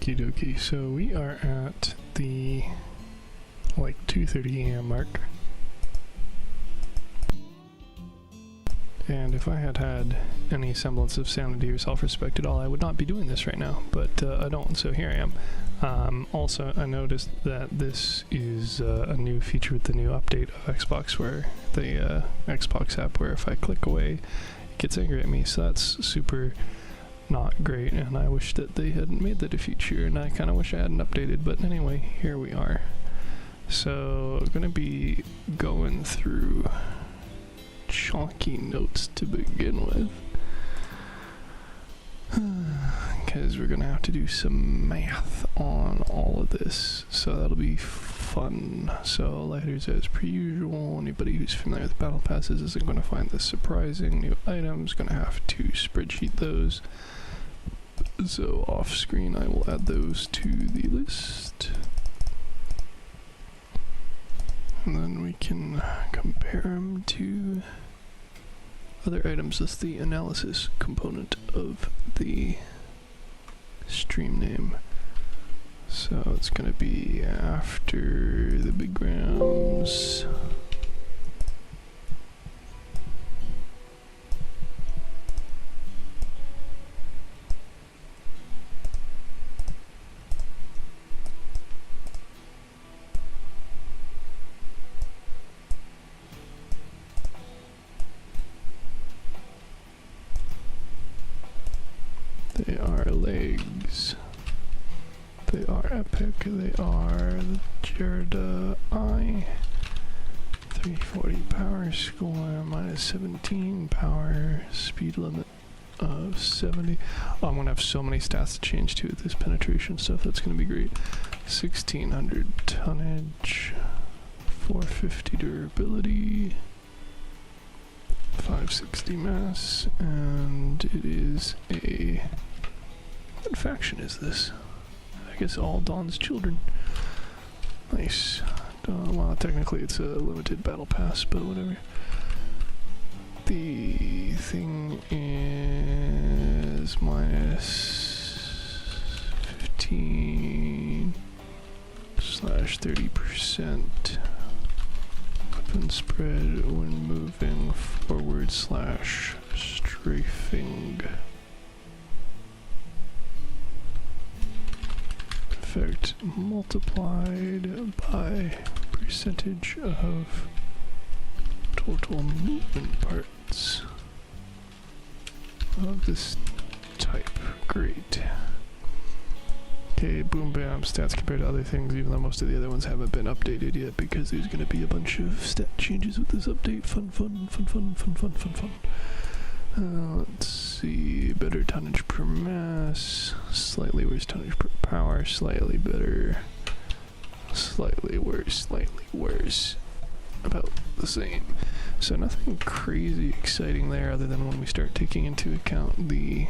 Okie dokie, so we are at the like 2:30 a.m. mark. And if I had had any semblance of sanity or self-respect at all, I would not be doing this right now, but I don't, so here I am. Also, I noticed that this is a new feature with the new update of Xbox, where the Xbox app, where if I click away, it gets angry at me, so that's super not great, and I wish that they hadn't made that a feature, and I kind of wish I hadn't updated, but anyway, here we are. So, I'm gonna be going through chalky notes to begin with, because we're gonna have to do some math on all of this, so that'll be fun. So letters as per usual. Anybody who's familiar with battle passes isn't going to find this surprising. New items, gonna have to spreadsheet those, so off screen I will add those to the list, and then we can compare them to other items as the analysis component of the stream name. So it's going to be after the big grams. They are legs. They are epic. They are the Gerda I. 340 power score, minus 17 power, speed limit of 70. Oh, I'm going to have so many stats to change to with this penetration stuff. That's going to be great. 1600 tonnage, 450 durability, 560 mass, and it is a... What faction is this? I guess all Dawn's children. Nice. Well, technically it's a limited battle pass, but whatever. The thing is minus 15/30% weapon spread when moving forward / strafing. Effect multiplied by percentage of total movement parts of this type. Great. Okay, boom bam, stats compared to other things, even though most of the other ones haven't been updated yet, because there's going to be a bunch of stat changes with this update. Fun. Let's see, better tonnage per mass, slightly worse tonnage per power, slightly better, slightly worse, about the same. So nothing crazy exciting there, other than when we start taking into account the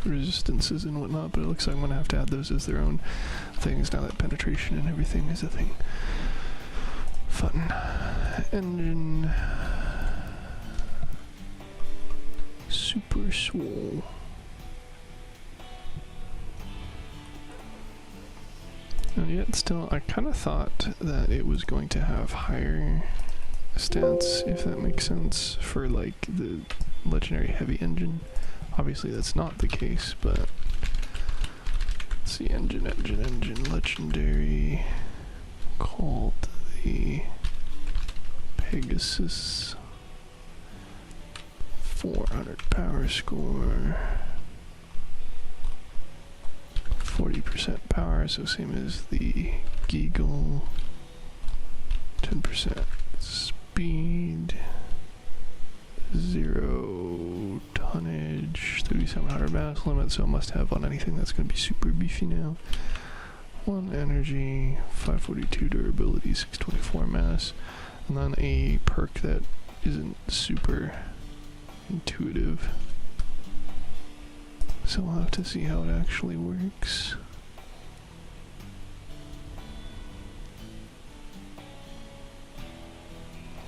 resistances and whatnot, but it looks like I'm going to have to add those as their own things now that penetration and everything is a thing. Fun. Engine... Super swole. And yet still, I kind of thought that it was going to have higher stats, if that makes sense, for like the legendary heavy engine. Obviously that's not the case, but let's see, engine, legendary, called the Pegasus. 400 power score, 40% power, so same as the Geagle, 10% speed, 0 tonnage, 3700 mass limit, so it must have on anything that's going to be super beefy now. 1 energy, 542 durability, 624 mass, and then a perk that isn't super intuitive, so we'll have to see how it actually works.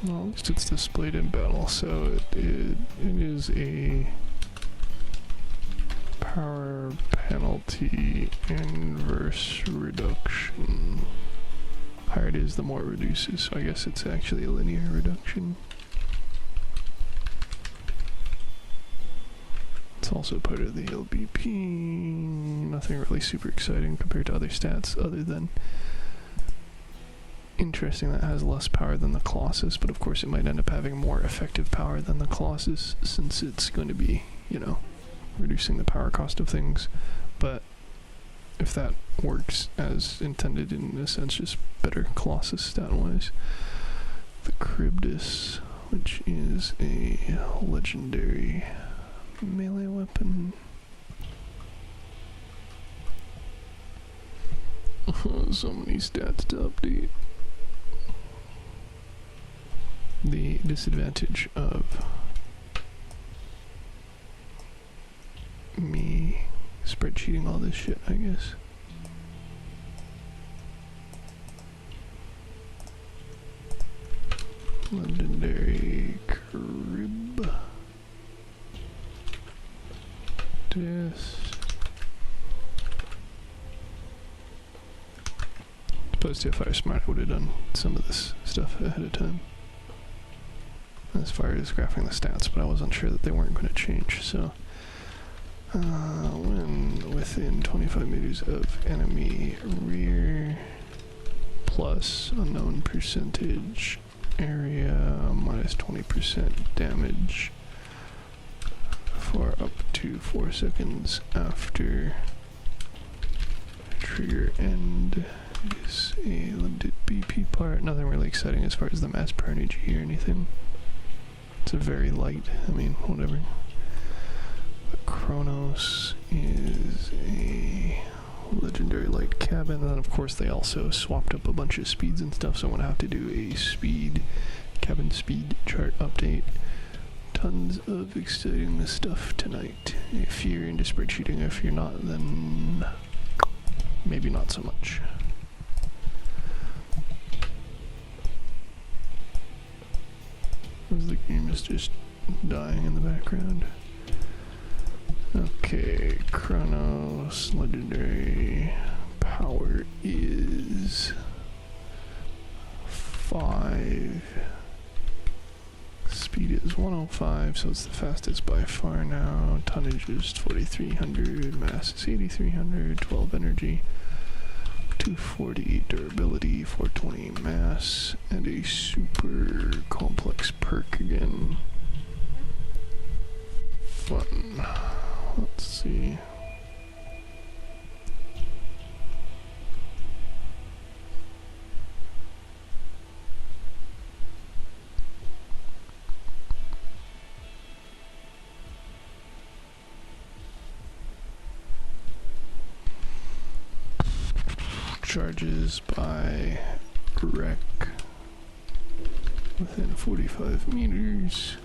Well, at least it's displayed in battle, so it is a power panel penalty inverse reduction. Higher it is, the more it reduces, so I guess it's actually a linear reduction. It's also part of the LBP. Nothing really super exciting compared to other stats other than interesting that it has less power than the Colossus, but of course it might end up having more effective power than the Colossus since it's going to be, you know, reducing the power cost of things. But if that works as intended, in a sense, just better Colossus stat-wise. The Cryptus, which is a legendary melee weapon. So many stats to update. The disadvantage of me spreadsheeting all this shit, I guess. Legendary crib. This. Supposed to, if I was smart, I would have done some of this stuff ahead of time, as far as graphing the stats, but I wasn't sure that they weren't going to change, so when within 25 meters of enemy rear, plus unknown percentage area, minus 20% damage for up to 4 seconds after trigger end, is a limited BP part. Nothing really exciting as far as the mass per energy or anything. It's a very light, I mean, whatever. But Kronos is a legendary light cabin, and then of course they also swapped up a bunch of speeds and stuff, so I'm gonna have to do a cabin speed chart update. Tons of exciting stuff tonight. If you're into spreadsheeting, if you're not, then maybe not so much. The game is just dying in the background. Okay, Kronos legendary power is 5. Speed is 105, so it's the fastest by far now. Tonnage is 4,300, mass is 8,300, 12 energy, 240 durability, 420 mass, and a super complex perk again. Fun. Let's see. Charges by wreck within 45 meters.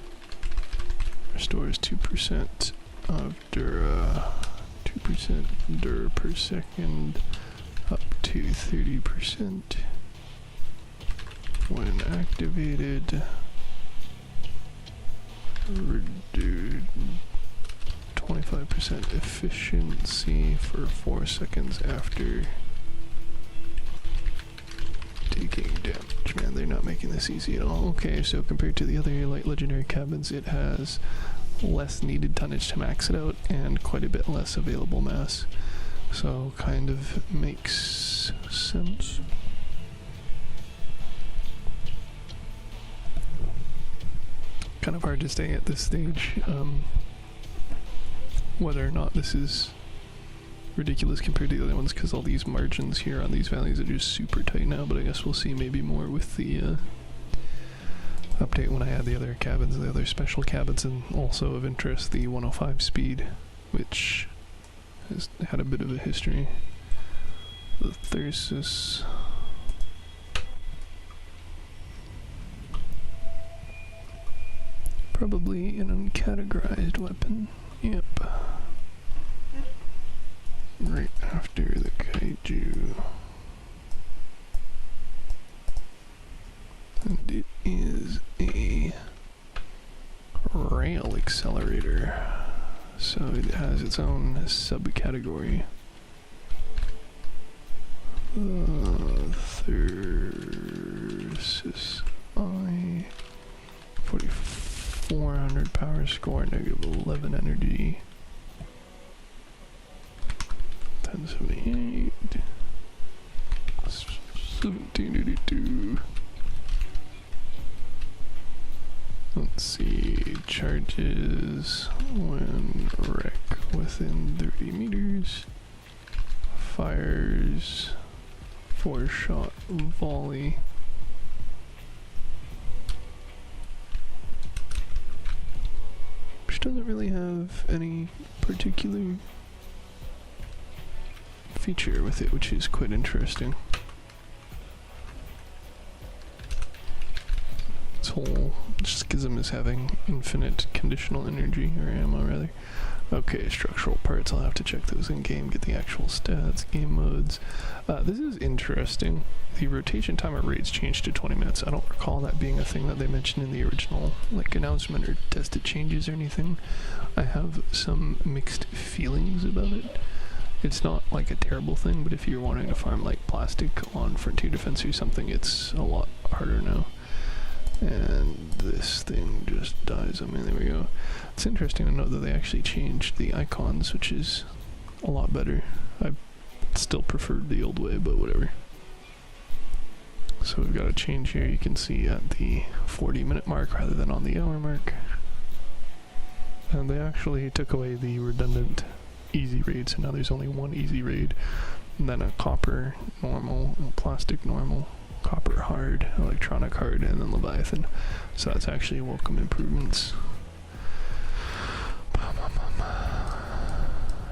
Restores 2% of Dura, 2% Dura per second, up to 30%. When activated, reduce 25% efficiency for 4 seconds after taking damage. Man, they're not making this easy at all. Okay, so compared to the other light legendary cabins, it has less needed tonnage to max it out and quite a bit less available mass. So kind of makes sense. Kind of hard to say at this stage whether or not this is ridiculous compared to the other ones, because all these margins here on these values are just super tight now, but I guess we'll see maybe more with the update when I add the other cabins, the other special cabins, and also of interest the 105 speed, which has had a bit of a history. The Thyrsus. Probably an uncategorized weapon. Yep. Right after the kaiju. And it is a rail accelerator. So it has its own subcategory. Thyrsis I 4400 power score, negative 11 energy. 1078. 1782. Let's see, charges when wreck within 30 meters. Fires 4-shot volley. Which doesn't really have any particular feature with it, which is quite interesting. Its whole schism is having infinite conditional energy, or ammo rather. Okay, structural parts, I'll have to check those in game, get the actual stats, game modes. This is interesting. The rotation time of raids changed to 20 minutes. I don't recall that being a thing that they mentioned in the original announcement or tested changes or anything. I have some mixed feelings about it. It's not like a terrible thing, but if you're wanting to farm like plastic on Frontier Defense or something, it's a lot harder now. And this thing just dies. I mean, there we go. It's interesting to note that they actually changed the icons, which is a lot better. I still preferred the old way, but whatever. So we've got a change here. You can see at the 40-minute mark rather than on the hour mark. And they actually took away the redundant easy raid, so now there's only one easy raid, and then a copper normal, plastic normal, copper hard, electronic hard, and then Leviathan. So that's actually welcome improvements.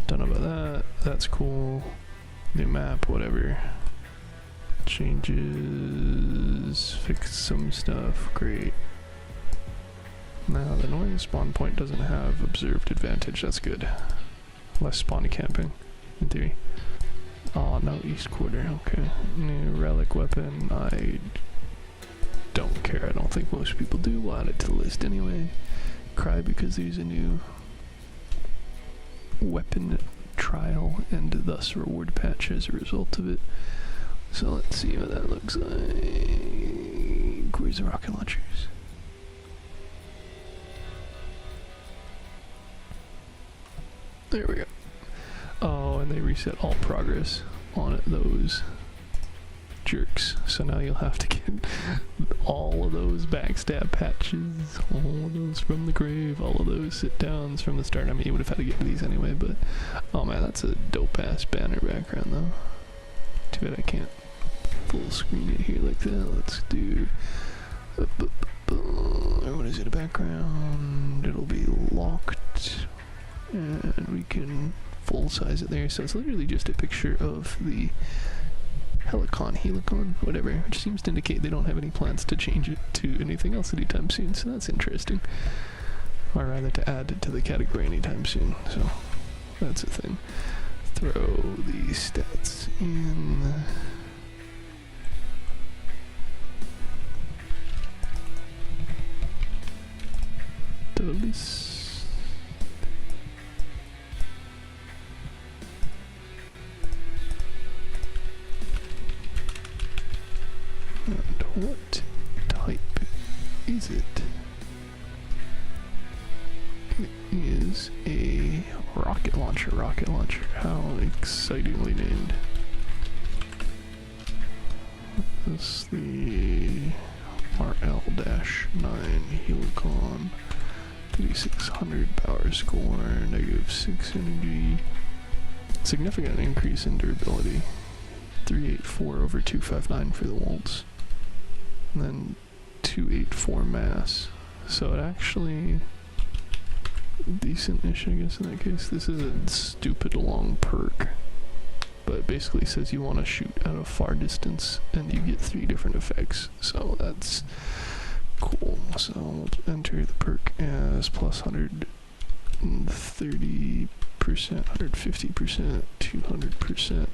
Don't know about that. That's cool. New map, whatever. Changes, fix some stuff, great. Now the annoying spawn point doesn't have observed advantage, that's good. Less spawny camping, in theory. Oh, no east quarter, okay. New relic weapon, I don't care, I don't think most people do. We'll add it to the list anyway. Cry because there's a new weapon trial and thus reward patch as a result of it. So let's see what that looks like. Where's the rocket launchers? There we go. Oh, and they reset all progress on those jerks. So now you'll have to get all of those backstab patches, all of those from the grave, all of those sit downs from the start. I mean, you would have had to get to these anyway, but oh man, that's a dope ass banner background though. Too bad I can't full screen it here like that. Let's do. What is it? A background. It'll be locked. And we can full size it there, so it's literally just a picture of the helicon, whatever, which seems to indicate they don't have any plans to change it to anything else anytime soon, so that's interesting. Or rather, to add it to the category anytime soon, so that's a thing. Throw the stats in. The list. And what type is it? It is a rocket launcher. How excitingly named. This is the RL-9 Helicon. 3600 power score, negative 6 energy. Significant increase in durability. 384 over 259 for the Waltz. And then 284 mass. So it actually decent-ish, I guess, in that case. This is a stupid long perk, but it basically says you want to shoot at a far distance and you get 3 different effects, so that's cool. So we'll enter the perk as plus 130%, 150%, 200%.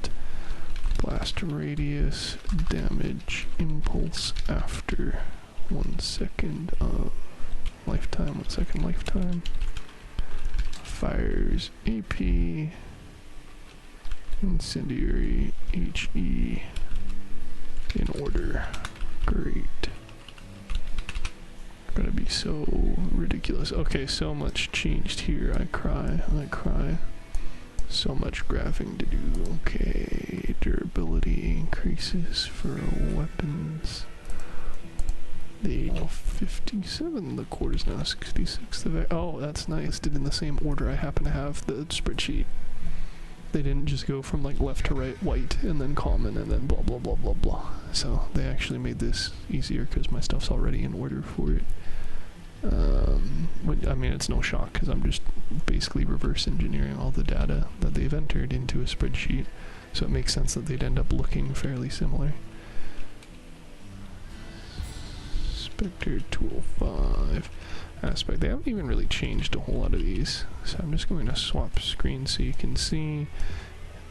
Blast radius, damage, impulse after 1 second of lifetime, 1 second lifetime. Fires AP, Incendiary HE in order. Great. Gonna be so ridiculous. Okay, so much changed here. I cry. So much graphing to do. Okay, durability increases for weapons. The 57, the core is now 66. Oh, that's nice. Did in the same order I happen to have the spreadsheet. They didn't just go from like left to right, white, and then common, and then blah blah blah blah blah. So they actually made this easier because my stuff's already in order for it. I mean, it's no shock because I'm just basically reverse engineering all the data that they've entered into a spreadsheet, so it makes sense that they'd end up looking fairly similar. Spectre Tool 5 aspect. They haven't even really changed a whole lot of these, so I'm just going to swap screen so you can see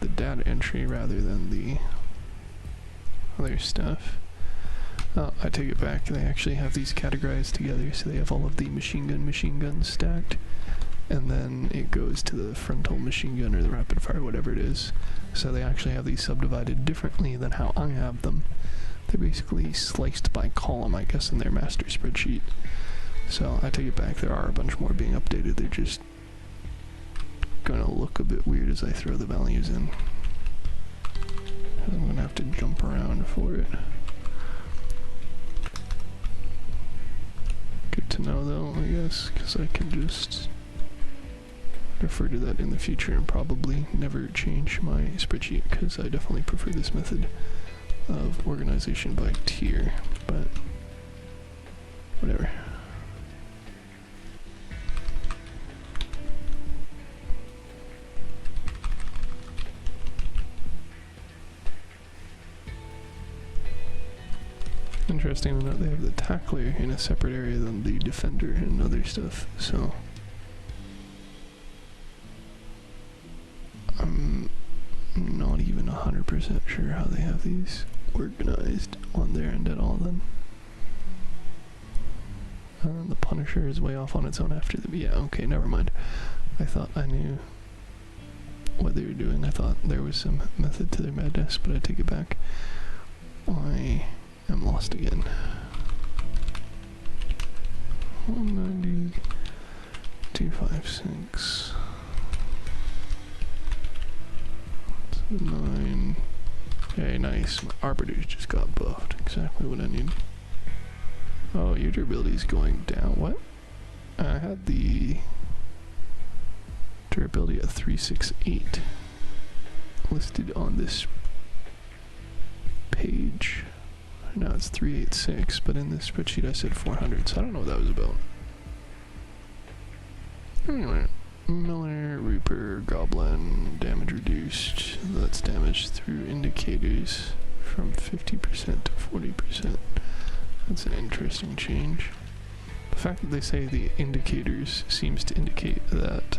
the data entry rather than the other stuff. Oh, I take it back. They actually have these categorized together, so they have all of the machine gun stacked, and then it goes to the frontal machine gun or the rapid fire, whatever it is. So they actually have these subdivided differently than how I have them. They're basically sliced by column, I guess, in their master spreadsheet. So I take it back. There are a bunch more being updated. They're just gonna look a bit weird as I throw the values in. I'm gonna have to jump around for it. Good to know though, I guess, because I can just refer to that in the future and probably never change my spreadsheet, because I definitely prefer this method of organization by tier, but whatever. Interesting to note they have the tackler in a separate area than the defender and other stuff, so I'm not even 100% sure how they have these organized on their end at all then. The Punisher is way off on its own after the... yeah, okay, never mind. I thought I knew what they were doing. I thought there was some method to their madness, but I take it back. I am lost again. 190, 256, 9. Okay, nice. My Arbiter's just got buffed. Exactly what I need. Oh, your durability is going down. What? I had the durability at 368 listed on this page. Now it's 386, but in this spreadsheet I said 400, so I don't know what that was about. Anyway, Miller, Reaper, Goblin, damage reduced. That's damage through indicators from 50% to 40%. That's an interesting change. The fact that they say the indicators seems to indicate that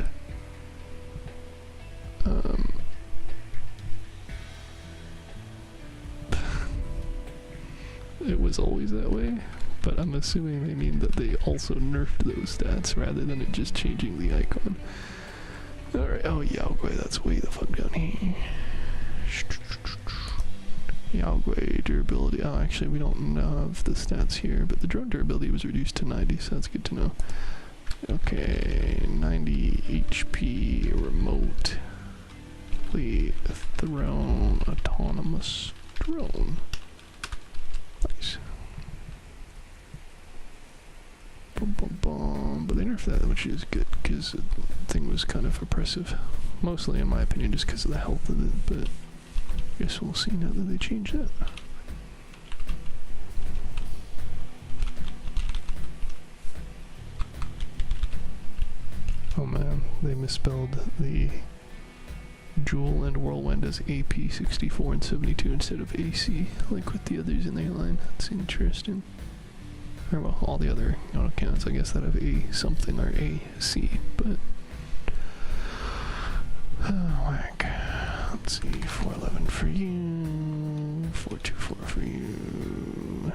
it was always that way, but I'm assuming they mean that they also nerfed those stats rather than it just changing the icon. Alright, oh Yaogwei, that's way the fuck down here. Yaogwei durability, oh actually we don't have the stats here, but the drone durability was reduced to 90, so that's good to know. Okay, 90 HP, remote, throne, autonomous drone. Nice. Boom, boom, boom. But they nerfed that, which is good, because the thing was kind of oppressive. Mostly, in my opinion, just because of the health of it, but I guess we'll see now that they changed that. Oh man, they misspelled the Jewel and Whirlwind as AP64 and 72 instead of AC, like with the others in their line. That's interesting. Or well, all the other auto cannons, I guess, that have A something or AC, but whack. Let's see, 411 for you, 424 for you,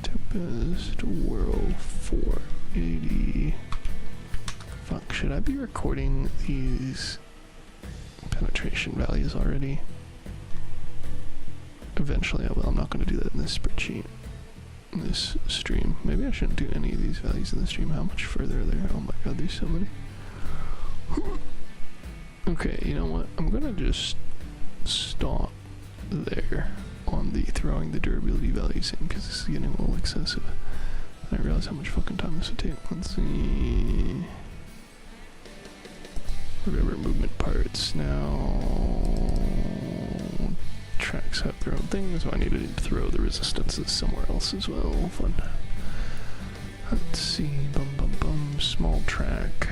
Tempest, Whirl, 480. Fuck, should I be recording these penetration values already. Eventually I will. I'm not going to do that in this spreadsheet, in this stream. Maybe I shouldn't do any of these values in the stream. How much further are there? Oh my god, there's so many. Okay, you know what? I'm going to just stop there on the throwing the durability values in, because this is getting a little excessive. I didn't realize how much fucking time this would take. Let's see. River movement parts now. Tracks have their own thing, so I need to throw the resistances somewhere else as well. Fun. Let's see. Bum bum bum. Small track.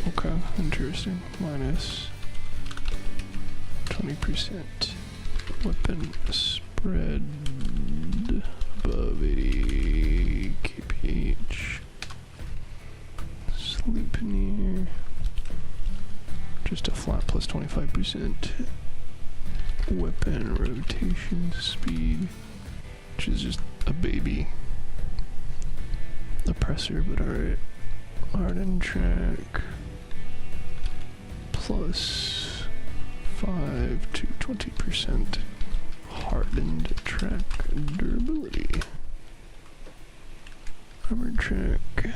Okay, interesting. Minus 20%. Weapon spread above 80 kph. Sleep near. Just a flat plus 25%. Weapon rotation speed, which is just a baby oppressor, but alright. Hardened track plus 5 to 20% hardened track durability. Armor track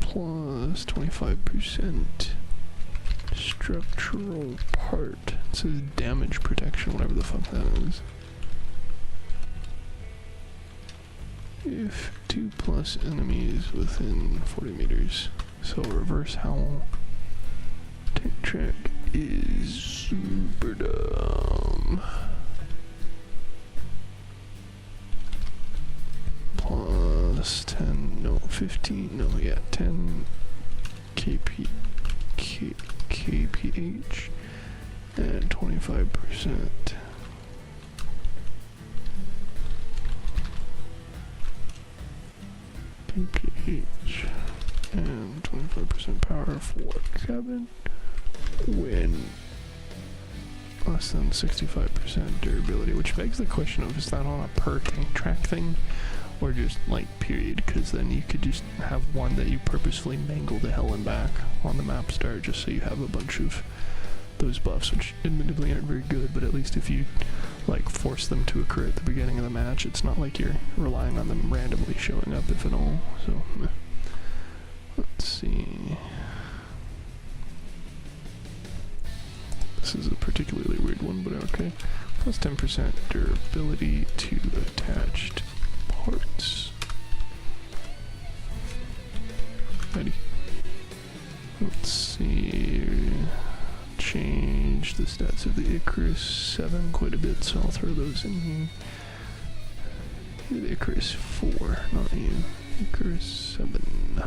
plus 25% structural part. It says damage protection, whatever the fuck that is. If 2+ enemies within 40 meters. So reverse howl. Tank track is super dumb. Plus 10, no, 15, no, yeah, 10 kph and 25%. kph and 25% power for cabin when less than 65% durability, which begs the question of, is that on a per tank track thing or just like period? Because then you could just have one that you purposefully mangle the hell and back on the map start just so you have a bunch of those buffs, which admittedly aren't very good, but at least if you like force them to occur at the beginning of the match, it's not like you're relying on them randomly showing up, if at all. So let's see. This is a particularly weird one, but okay. Plus 10% durability to attached parts. Ready. Let's see. Change the stats of the Icarus 7 quite a bit, so I'll throw those in here. The Icarus 4, not you. Icarus 7.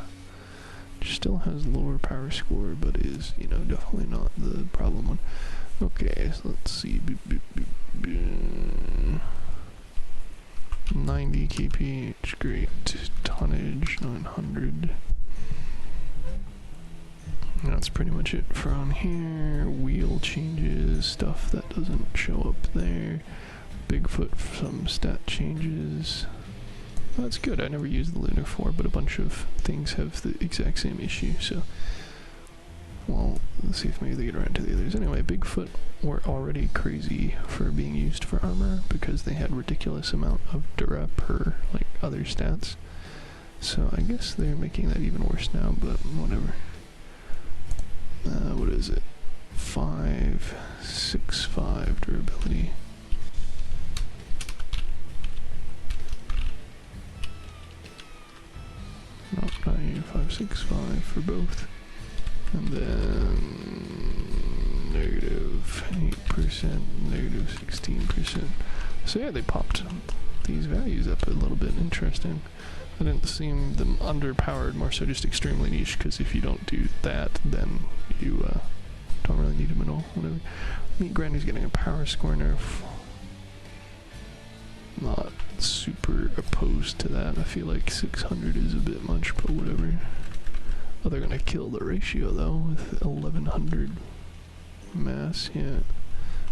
Which still has lower power score, but is, you know, definitely not the problem one. Okay, so let's see. 90 kph, great. Tonnage, 900. That's pretty much it for on here. Wheel changes, stuff that doesn't show up there. Bigfoot, some stat changes. Well, that's good. I never used the Lunar 4, but a bunch of things have the exact same issue, so... Well, let's see if maybe they get around to the others. Anyway, Bigfoot were already crazy for being used for armor because they had ridiculous amount of dura per, like, other stats. So I guess they're making that even worse now, but whatever. What is it? 565 durability. No, not here. 565 for both. And then negative 8%, negative 16%. So yeah, they popped these values up a little bit. Interesting. I didn't seem them underpowered, more so just extremely niche, because if you don't do that, then you don't really need them at all. Whatever. Meat Granny's getting a power score nerf. Not super opposed to that. I feel like 600 is a bit much, but whatever. Oh, they're gonna kill the ratio though with 1100 mass, yeah.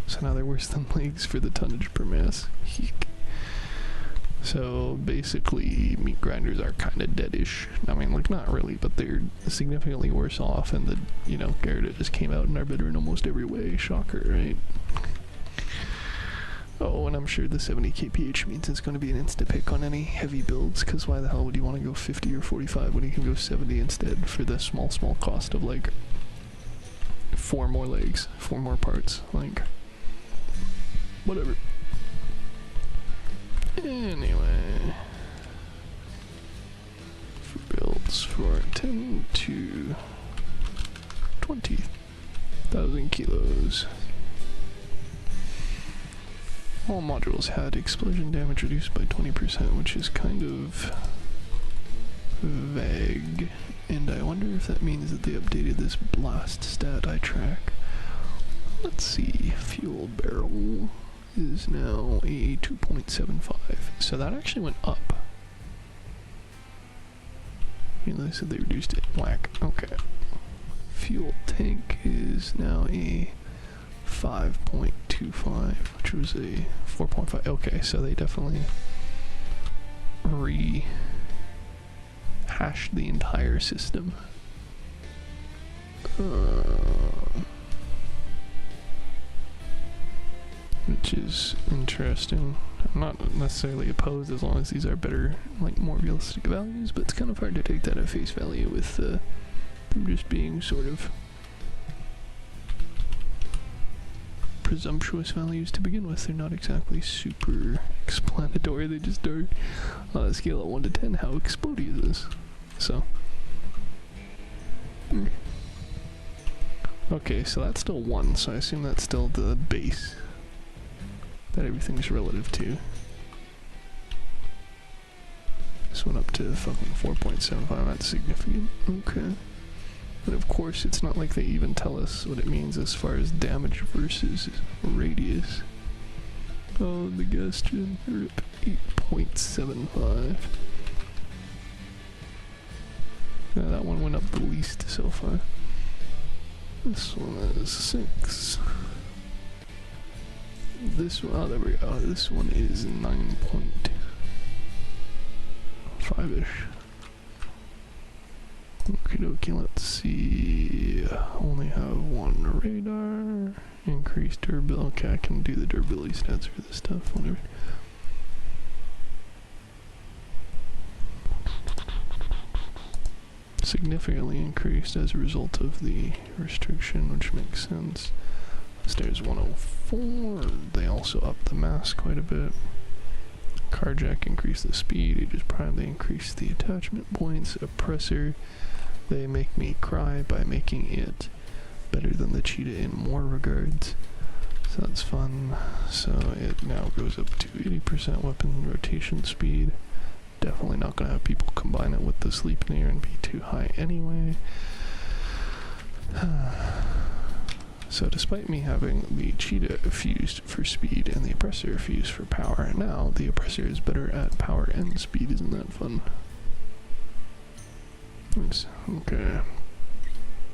So now they're worse than leagues for the tonnage per mass. Eek. So basically, meat grinders are kind of deadish. I mean, like, not really, but they're significantly worse off, and the, Garrett just came out and are better in almost every way. Shocker, right? Oh, and I'm sure the 70 kph means it's going to be an insta-pick on any heavy builds, because why the hell would you want to go 50 or 45 when you can go 70 instead for the small cost of, like, 4 more legs, 4 more parts, like, whatever. Anyway, for builds for 10 to 20,000 kilos. All modules had explosion damage reduced by 20%, which is kind of vague. And I wonder if that means that they updated this blast stat I track. Let's see, fuel barrel is now a 2.75, so that actually went up. They said they reduced it. Whack. Okay. Fuel tank is now a 5.25, which was a 4.5. Okay, so they definitely rehashed the entire system. Which is interesting. I'm not necessarily opposed as long as these are better, like, more realistic values, but it's kind of hard to take that at face value with them just being sort of presumptuous values to begin with. They're not exactly super explanatory, they just are on a scale of 1 to 10 how explodey is this. So. Okay, so that's still 1, so I assume that's still the base that everything's relative to. This went up to fucking 4.75, that's significant. Okay. But of course, it's not like they even tell us what it means as far as damage versus radius. Oh, the gas gen, RIP, 8.75. Yeah, that one went up the least so far. This one is 6. This one, oh, there we go. This one is 9.5-ish. Okie dokie, let's see. Only have 1 radar. Increased durability. Okay, I can do the durability stats for this stuff, whatever. Significantly increased as a result of the restriction, which makes sense. Stairs 104. They also upped the mass quite a bit. Carjack increased the speed. Aegis Prime, they increased the attachment points. Oppressor, they make me cry by making it better than the Cheetah in more regards. So that's fun. So it now goes up to 80% weapon rotation speed. Definitely not going to have people combine it with the Sleipnir and be too high anyway. So despite me having the Cheetah fused for speed and the Oppressor fused for power, now the Oppressor is better at power and speed. Isn't that fun? Okay.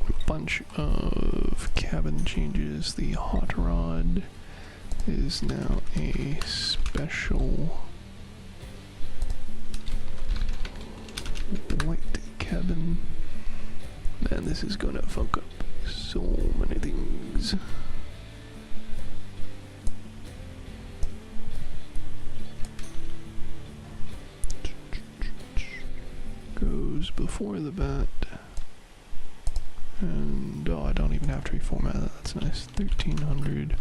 A bunch of cabin changes. The Hot Rod is now a special light cabin. Man, this is gonna fuck up so many things. Goes before the bat. And oh, I don't even have to reformat that. That's nice. 1300.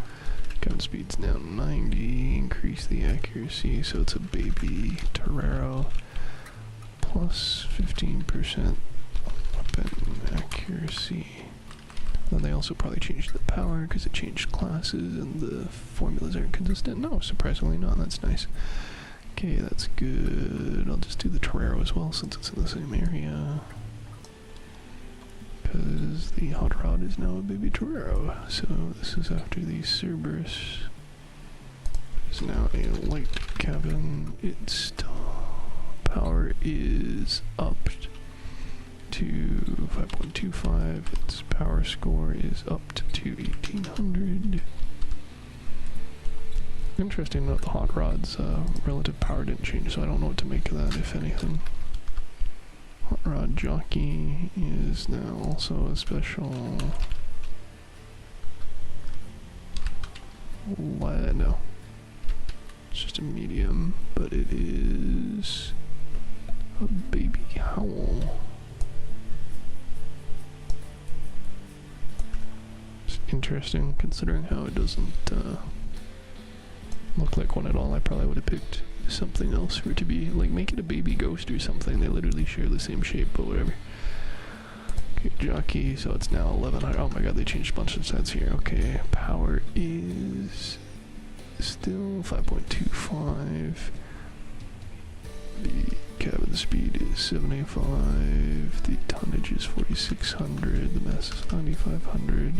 Gun speed's now 90. Increase the accuracy, so it's a baby Torero. Plus 15% weapon accuracy. Then they also probably changed the power because it changed classes and the formulas aren't consistent. No, surprisingly not. That's nice. Okay, that's good. I'll just do the Torero as well since it's in the same area. Because the Hot Rod is now a baby Torero. So this is after the Cerberus. It's now a light cabin. Its power is upped to 5.25. Its power score is upped to 1800. Interesting note, the hot rod's relative power didn't change, so I don't know what to make of that, if anything. Hot rod jockey is now also a special... no. It's just a medium, but it is a baby howl. It's interesting considering how it doesn't look like one at all. I probably would have picked something else for it to be, like, make it a baby ghost or something. They literally share the same shape, but whatever. Okay, jockey, so it's now 1100. Oh my god, they changed a bunch of stats here. Okay, power is still 5.25. The cabin speed is 785. The tonnage is 4600. The mass is 9500.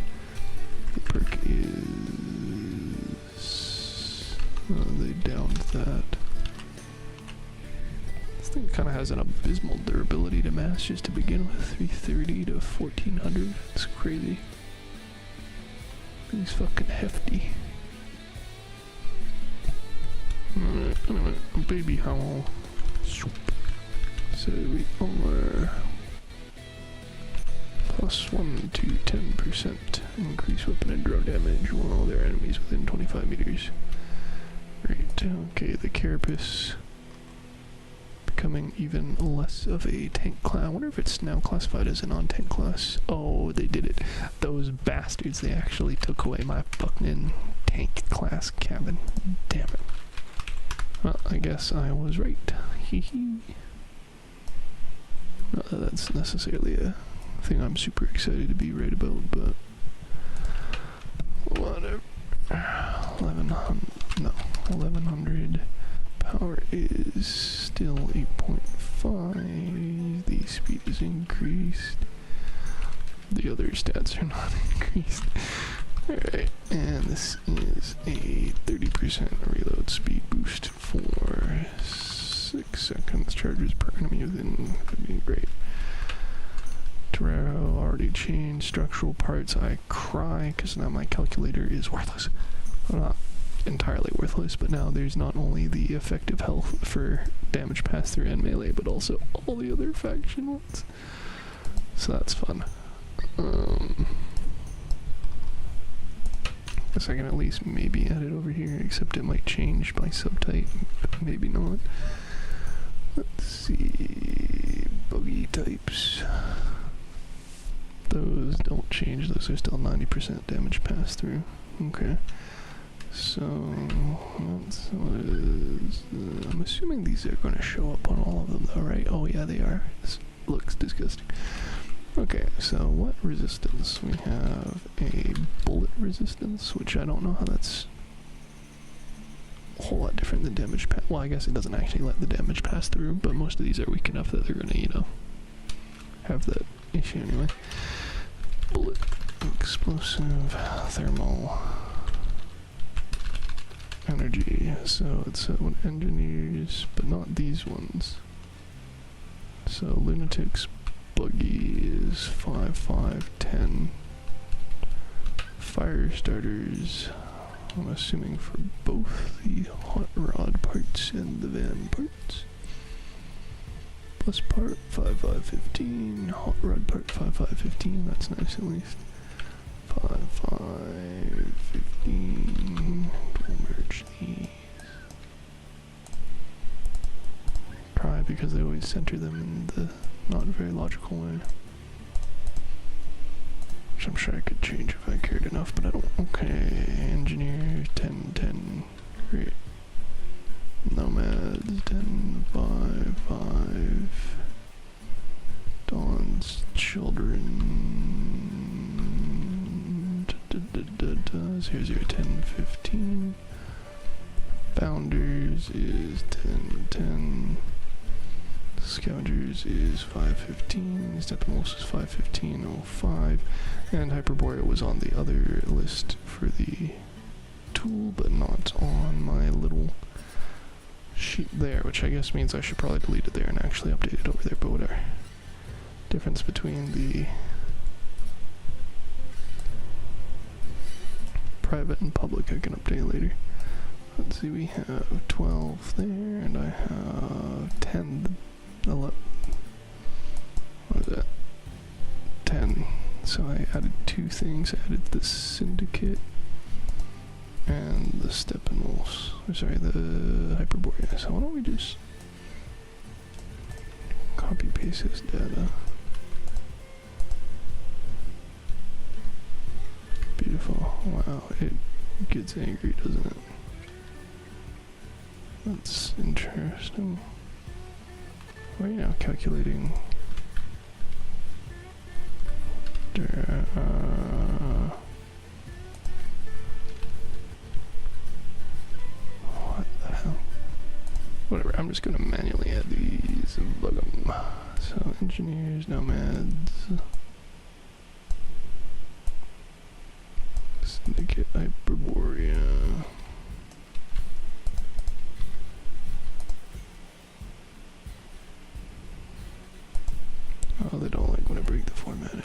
The perk is... they downed that. This thing kind of has an abysmal durability to mass just to begin with. 330 to 1400. It's crazy. Thing's fucking hefty. Anyway, baby howl. So we are +1 to 10% increase weapon and drone damage while their enemies within 25 meters. Great. Okay, the carapace becoming even less of a tank class. I wonder if it's now classified as a non-tank class. Oh, they did it. Those bastards, they actually took away my fucking tank class cabin. Damn it. Well, I guess I was right. Hee hee. Not that that's necessarily a thing I'm super excited to be right about, but whatever. 1100. Power is still 8.5. The speed is increased. The other stats are not increased. Alright, and this is a 30% reload speed boost for 6 seconds. Charges per enemy within 15. Great. Torero already changed. Structural parts, I cry because now my calculator is worthless. Well, not entirely worthless, but now there's not only the effective health for damage pass through and melee, but also all the other faction ones. So that's fun. Guess I can at least maybe add it over here, except it might change by subtype, but maybe not. Let's see, buggy types. Those don't change, those are still 90% damage pass through. Okay. So, that's what is, I'm assuming these are going to show up on all of them though, right? Oh yeah, they are. This looks disgusting. Okay, so what resistance? We have a bullet resistance, which I don't know how that's a whole lot different than damage pass. Well, I guess it doesn't actually let the damage pass through, but most of these are weak enough that they're gonna, you know, have that issue anyway. Bullet, explosive, thermal, energy. So it's what engineers, but not these ones. So lunatics. Buggy is 5, 5, 10. Fire starters, I'm assuming for both the hot rod parts and the van parts. Plus part 5, 5, 15. Hot rod part 5, 5, 15. That's nice at least. 5, 5, 15. We'll merge these. Probably because they always center them in the not very logical way. Which I'm sure I could change if I cared enough, but I don't. Okay, engineer 10, 10. Great. Nomads 10, 5, 5. Dawn's children. 0, 10, 15. Founders is 10, 10. Scavengers is 515, Steppenwolves is 515.05, and Hyperborea was on the other list for the tool, but not on my little sheet there, which I guess means I should probably delete it there and actually update it over there, but whatever. Difference between the private and public I can update later. let's see, we have 12 there, and I have 10, 11, what is that, 10, so I added 2 things. I added the syndicate and the Steppenwolves, sorry, the Hyperborea. So why don't we just copy paste this data. Beautiful. Wow, it gets angry, doesn't it? That's interesting. Why are you now calculating? What the hell? Whatever, I'm just gonna manually add these and bug them. So, engineers, nomads. Syndicate Hyperborea. Oh, they don't like when I break the formatting.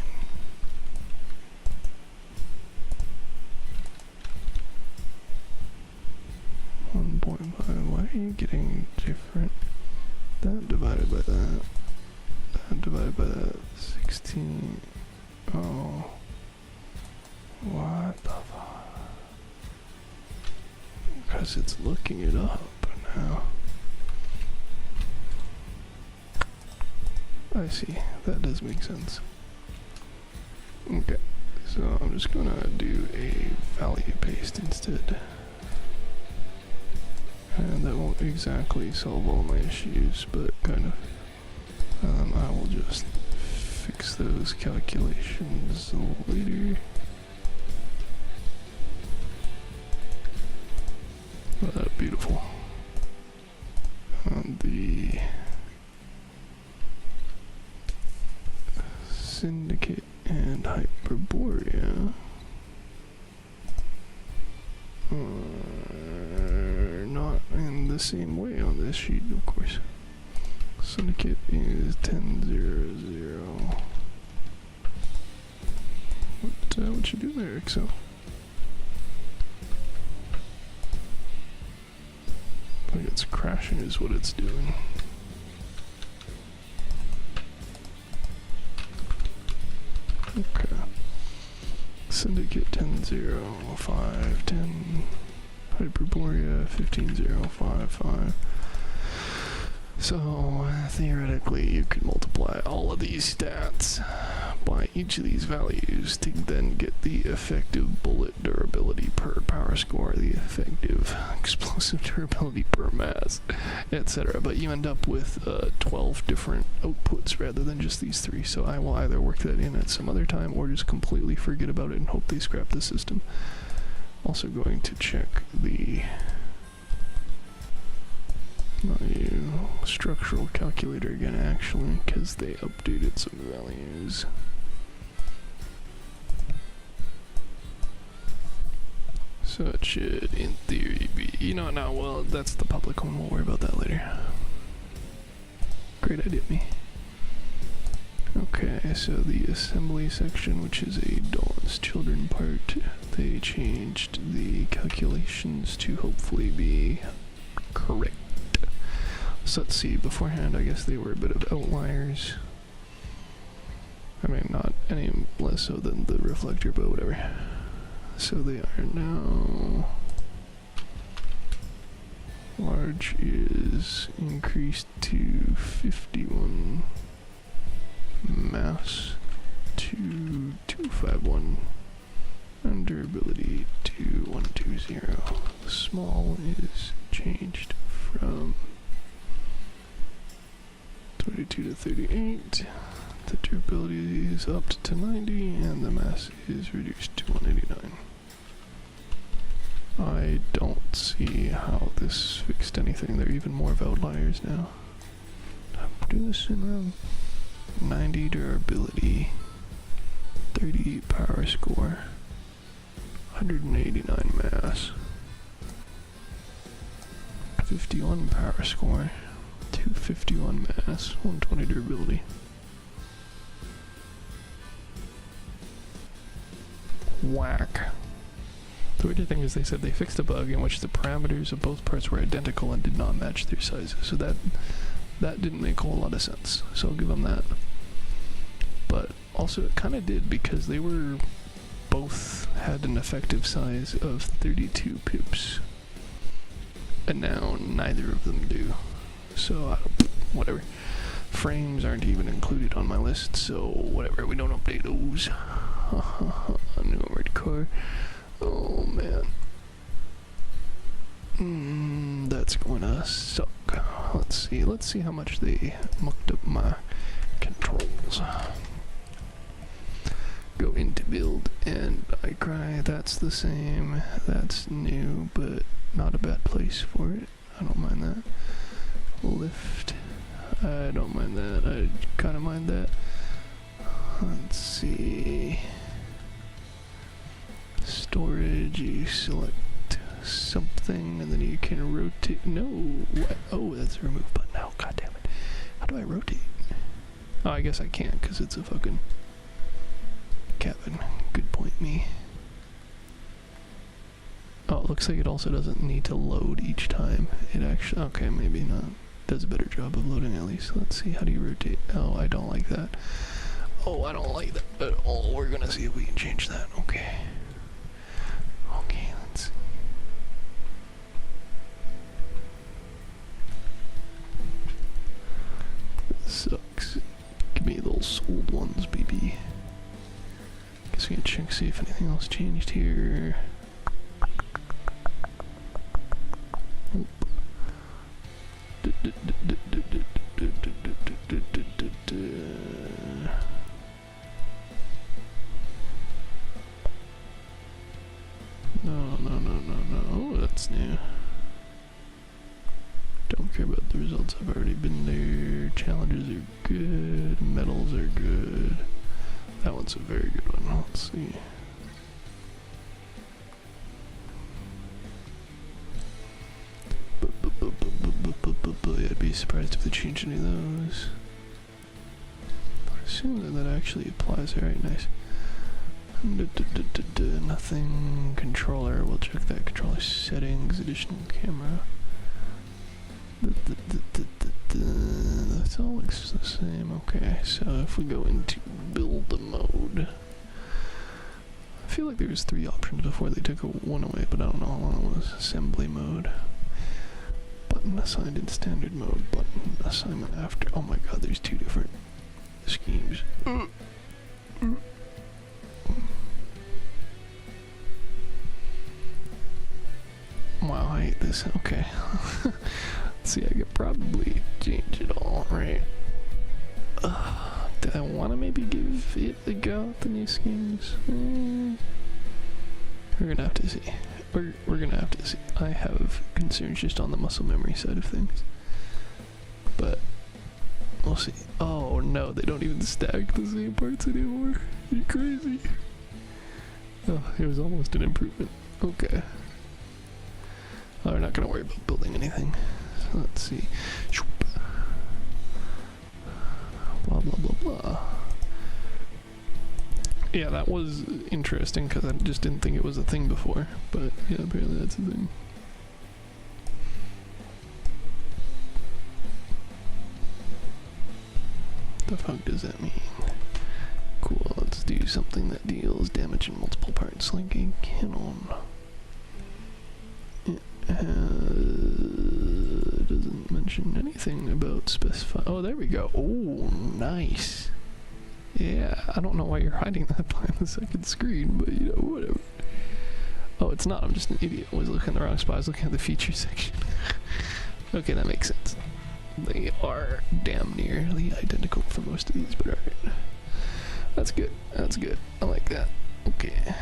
1.5. Why are you getting different? That divided by that. That divided by that. 16. Oh. What the fuck? Because it's looking it up now. I see. That does make sense. Okay. So I'm just gonna do a value paste instead. And that won't exactly solve all my issues, but kind of. I will just fix those calculations later. Oh, beautiful. The Syndicate and Hyperborea are not in the same way on this sheet, of course. Syndicate is 10.00. What you do there, Excel? I think it's crashing is what it's doing. Okay. Syndicate 10.0, 5, 10, Hyperborea 15.055. So theoretically you could multiply all of these stats by each of these values to then get the effective bullet durability per power score, the effective explosive durability per mass, etc. But you end up with 12 different outputs rather than just these 3. So I will either work that in at some other time or just completely forget about it and hope they scrap the system. Also going to check the structural calculator again, actually, because they updated some values. So it should, in theory, be, no, well, that's the public one, we'll worry about that later. Great idea, me. Okay, so the assembly section, which is a Dawn's Children part, they changed the calculations to hopefully be correct. So let's see, beforehand I guess they were a bit of outliers. I mean, not any less so than the reflector, but whatever. So they are now... large is increased to 51, mass to 251, and durability to 120. Small is changed from 22 to 38, the durability is upped to 90, and the mass is reduced to 189. I don't see how this fixed anything. There are even more of outliers now. Do this in wrong. 90 durability, 30 power score, 189 mass, 51 power score, 251 mass, 120 durability. Whack. The weird thing is they said they fixed a bug in which the parameters of both parts were identical and did not match their sizes. So that didn't make a whole lot of sense. So I'll give them that. But also it kind of did, because they were both had an effective size of 32 pips. And now neither of them do. So whatever. Frames aren't even included on my list, so whatever, we don't update those. New red car. Oh man. That's going to suck. Let's see how much they mucked up my controls. Go into build and I cry. That's the same. That's new, but not a bad place for it. I don't mind that. Lift. I don't mind that. I kind of mind that. Let's see. Storage, you select something and then you can rotate. No, what? Oh, that's a remove button. Oh, god damn it. How do I rotate? Oh, I guess I can't because it's a fucking cabin. Good point, me. Oh, it looks like it also doesn't need to load each time. It actually, okay, maybe not. Does a better job of loading at least. Let's see, how do you rotate? Oh, I don't like that. Oh, I don't like that at all. We're gonna see if we can change that. Okay. Okay, let's see. This sucks. Give me those old ones, baby. Guess we can check, see if anything else changed here. No. Oh, that's new. Don't care about the results. I've already been there. Challenges are good. Medals are good. That one's a very good one. Let's see. I'd be surprised if they changed any of those. I assume that actually applies. Alright, nice. Nothing. Controller. We'll check that. Controller settings. Additional camera. That all looks the same. Okay, so if we go into build mode, I feel like there was 3 options before they took one away, but I don't know how long it was. Assembly mode. Button assigned in standard mode. Button assignment after. Oh my god, there's 2 different schemes. Wow, I hate this. Okay. Let's see, I could probably change it all, right? Do I want to maybe give it a go with the new schemes? We're gonna have to see. We're gonna have to see. I have concerns just on the muscle memory side of things. But we'll see. Oh no, they don't even stack the same parts anymore. You're crazy. Oh, it was almost an improvement. Okay. Oh, we're not gonna worry about building anything. So let's see. Blah blah blah blah. Yeah, that was interesting because I just didn't think it was a thing before. But yeah, apparently that's a thing. The fuck does that mean? Cool, let's do something that deals damage in multiple parts like a cannon. It doesn't mention anything about specify. Oh, there we go. Oh, nice. Yeah, I don't know why you're hiding that behind the second screen, but you know, whatever. Oh, it's not. I'm just an idiot. I was looking in the wrong spot. I was looking at the feature section. Okay, that makes sense. They are damn nearly identical for most of these, but alright. That's good. That's good. I like that. Okay.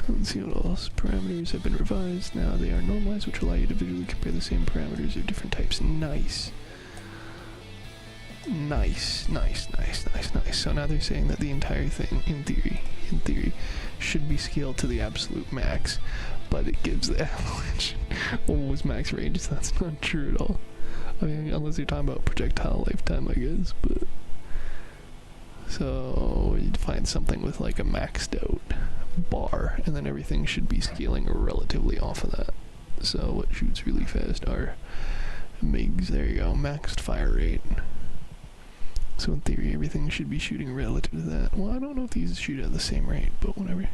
Let's see what else. Parameters have been revised. Now they are normalized, which allow you to visually compare the same parameters of different types. Nice. Nice. So now they're saying that the entire thing, in theory, should be scaled to the absolute max, but it gives the avalanche almost max range, so that's not true at all. I mean, unless you're talking about projectile lifetime, I guess, but... So, you'd find something with like a maxed out bar, and then everything should be scaling relatively off of that. So what shoots really fast are MIGs, there you go, maxed fire rate. So in theory, everything should be shooting relative to that. Well, I don't know if these shoot at the same rate, but whatever.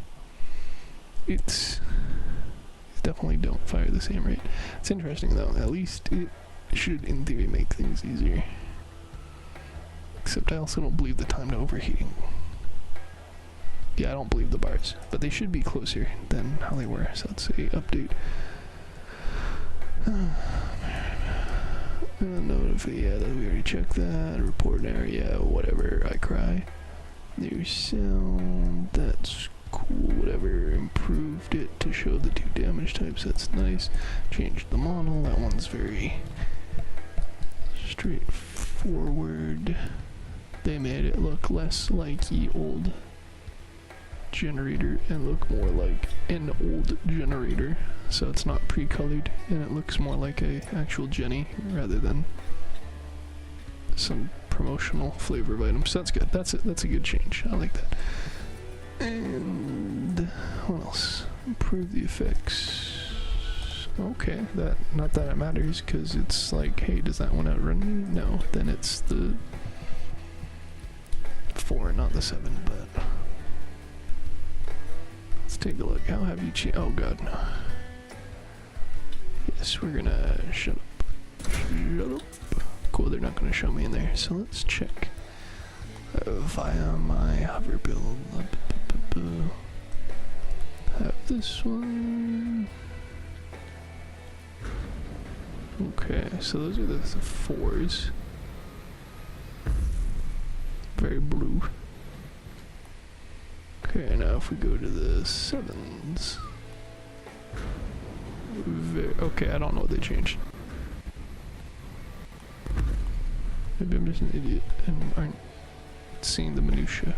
It's definitely don't fire the same rate. It's interesting though, at least it should in theory make things easier. Except I also don't believe the time to overheating. Yeah, I don't believe the bars, but they should be closer than how they were, so let's say update. Notify, yeah, we already checked that. Report area, whatever, I cry. There's sound, that's cool, whatever. Improved it to show the 2 damage types, that's nice. Changed the model, that one's very straightforward. They made it look less like the old generator and look more like an old generator. So it's not pre-colored and it looks more like a actual Jenny rather than some promotional flavor of items. So that's good. That's a good change. I like that. And what else? Improve the effects. Okay, not that it matters, because it's like, hey, does that one outrun me? No, then it's the 4, not the 7, but let's take a look. How have you changed? Oh god, no. Yes, we're gonna shut up. Shut up. Cool, they're not gonna show me in there, so let's check via my hover build. Have this one. Okay, so those are the 4s. Very blue. Okay, now if we go to the 7s. Okay, I don't know what they changed. Maybe I'm just an idiot and aren't seeing the minutia.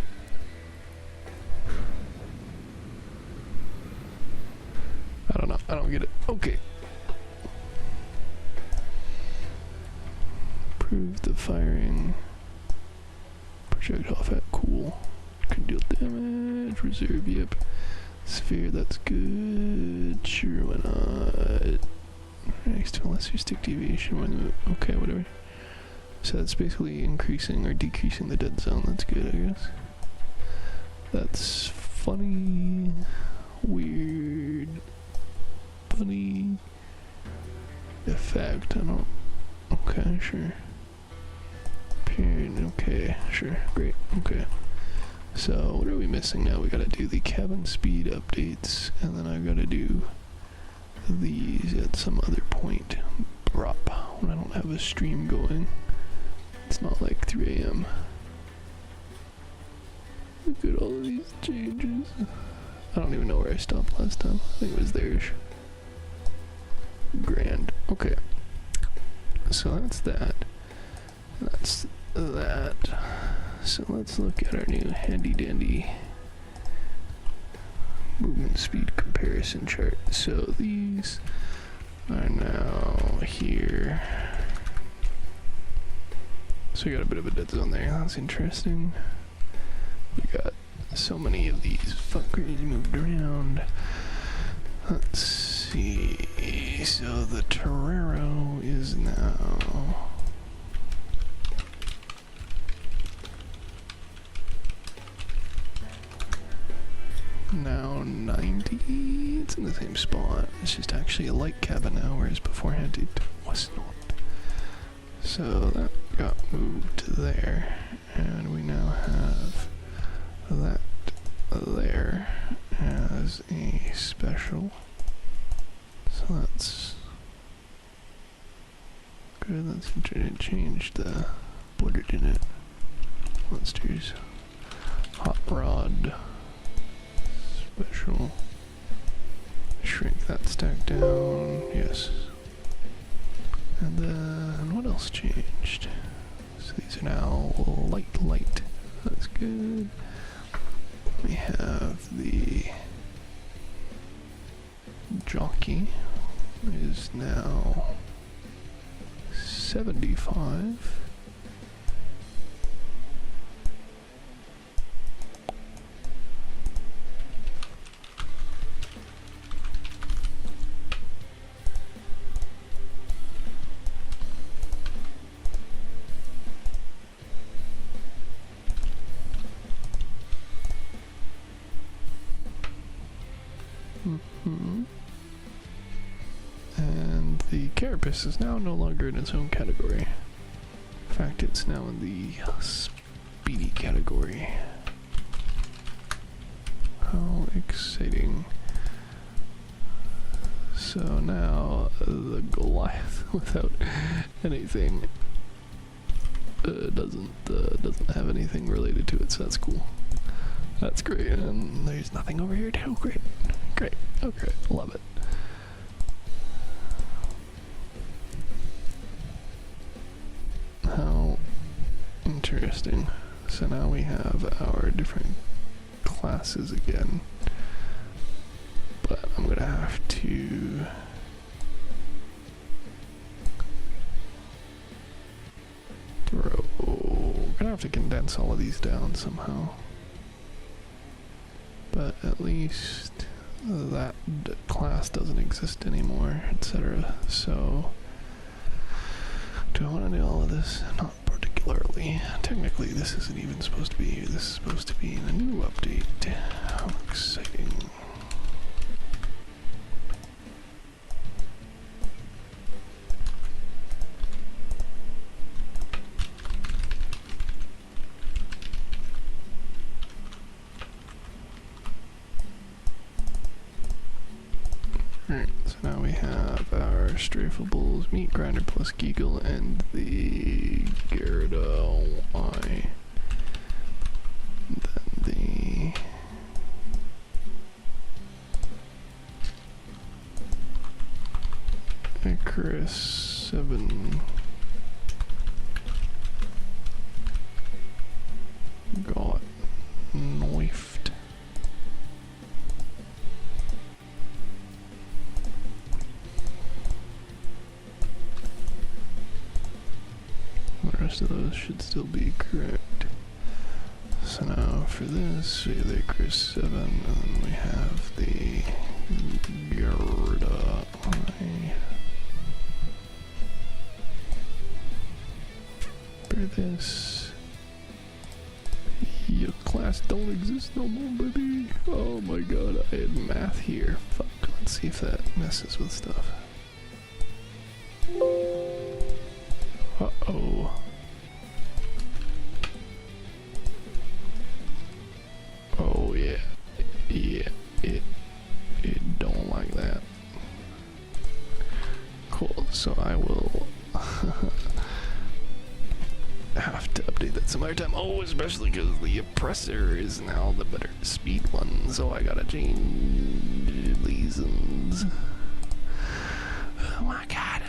I don't know, I don't get it. Okay. Improve the firing. Projectile effect, cool. Can deal damage, reserve, yep. Sphere, that's good. Sure, why not? Next to a lesser stick deviation, okay, whatever. So that's basically increasing or decreasing the dead zone, that's good, I guess. That's funny. Weird. Funny. Effect, I don't. Okay, sure. Period, okay, sure, great, okay. So, what are we missing now? We gotta do the cabin speed updates, and then I gotta do these at some other point. Brop, when I don't have a stream going. It's not like 3 AM. Look at all of these changes. I don't even know where I stopped last time. I think it was there-ish. Grand, okay. So that's that. That's that. So let's look at our new handy dandy movement speed comparison chart. So these are now here. So we got a bit of a dead zone there. That's interesting. We got so many of these fuckers moved around. Let's see. So the Torero is now now 90. It's in the same spot. It's just actually a light cabin now, whereas beforehand it was not. So that got moved to there, and we now have that there as a special. So that's good. That's interesting. Change the border in it. Monsters. Hot rod. Special. Shrink that stack down. Yes. And then what else changed? So these are now light. That's good. We have the jockey is now 75. And the carapace is now no longer in its own category. In fact, it's now in the speedy category. How exciting. So now the Goliath without anything doesn't have anything related to it, so that's cool. That's great, and there's nothing over here too. Great, great, okay, love it. How interesting. So now we have our different classes again, but I'm gonna have to we're gonna have to condense all of these down somehow. But at least that class doesn't exist anymore, etc. So, do I want to do all of this? Not particularly. Technically, this isn't even supposed to be here. This is supposed to be in a new update. How exciting. Alright, so now we have our strafables, meat grinder plus Geagle, and the Gerda Y. And then the Icarus 7 got knifed. The rest of those should still be correct. So now for this, we have the Icarus 7, and then we have the Gerda I. For this, your class don't exist no more, baby. Oh my god, I had math here. Fuck, let's see if that messes with stuff. Uh-oh. Oh yeah, yeah, it don't like that. Cool, so I will have to update that some other time. Oh, especially because the oppressor is now the better speed one, so I gotta change reasons. Oh my god.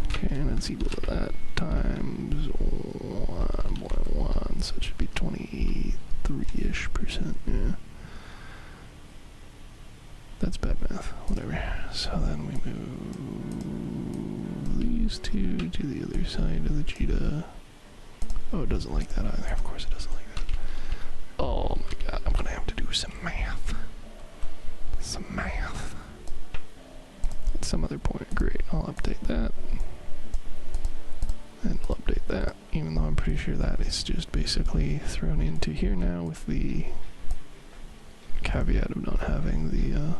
Okay, and it's equal to that times 1.1, so it should be 23-ish%, yeah. That's bad math, whatever. So then we move these two to the other side of the cheetah. Oh, it doesn't like that either, of course it doesn't like that. Oh my god, I'm gonna have to do some math. Some math. At some other point, great, I'll update that. And I'll update that, even though I'm pretty sure that is just basically thrown into here now with the caveat of not having the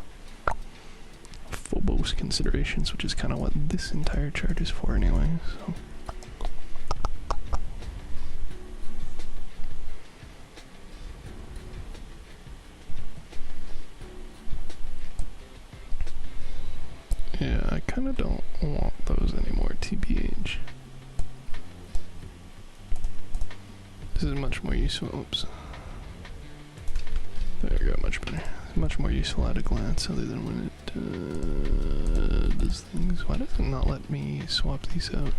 Phobos considerations, which is kind of what this entire chart is for anyway, so. Yeah, I kind of don't want those anymore, TBH. This is much more useful. Oops. There we go, much better. It's much more useful at a glance, other than when it does things. Why does it not let me swap these out?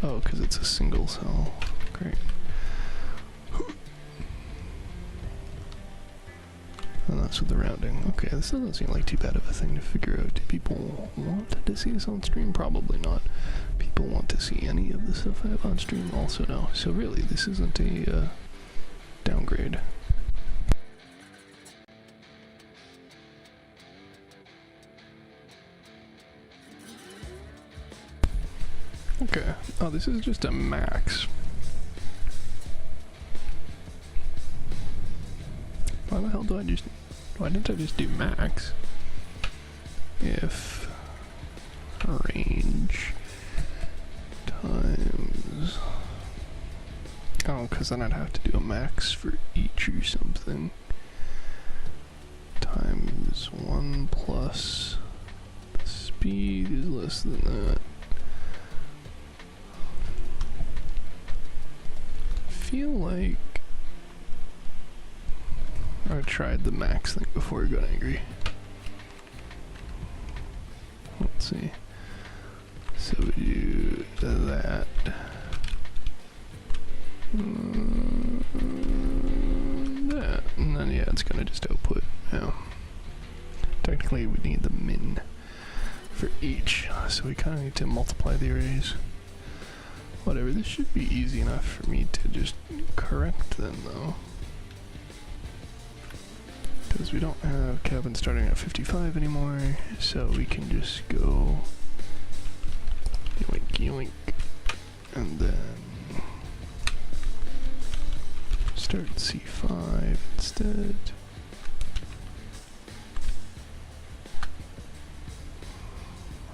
Oh, because it's a single cell. Great. And that's with the rounding. Okay, this doesn't seem like too bad of a thing to figure out. Do people want to see this on stream? Probably not. People want to see any of the stuff I have on stream? Also no. So really, this isn't a downgrade. Okay. Oh, this is just a max. Why the hell why didn't I just do max? if range times, oh, because then I'd have to do a max for each or something, times 1 plus the speed is less than that. I feel like I tried the max thing before I got angry. Let's see. So we do that. That. And then, yeah, it's gonna just output. Yeah. Technically, we need the min for each, so we kind of need to multiply the arrays. Whatever, this should be easy enough for me to just correct then, though. Because we don't have cabin starting at 55 anymore, so we can just go yoink yoink, and then start C5 instead.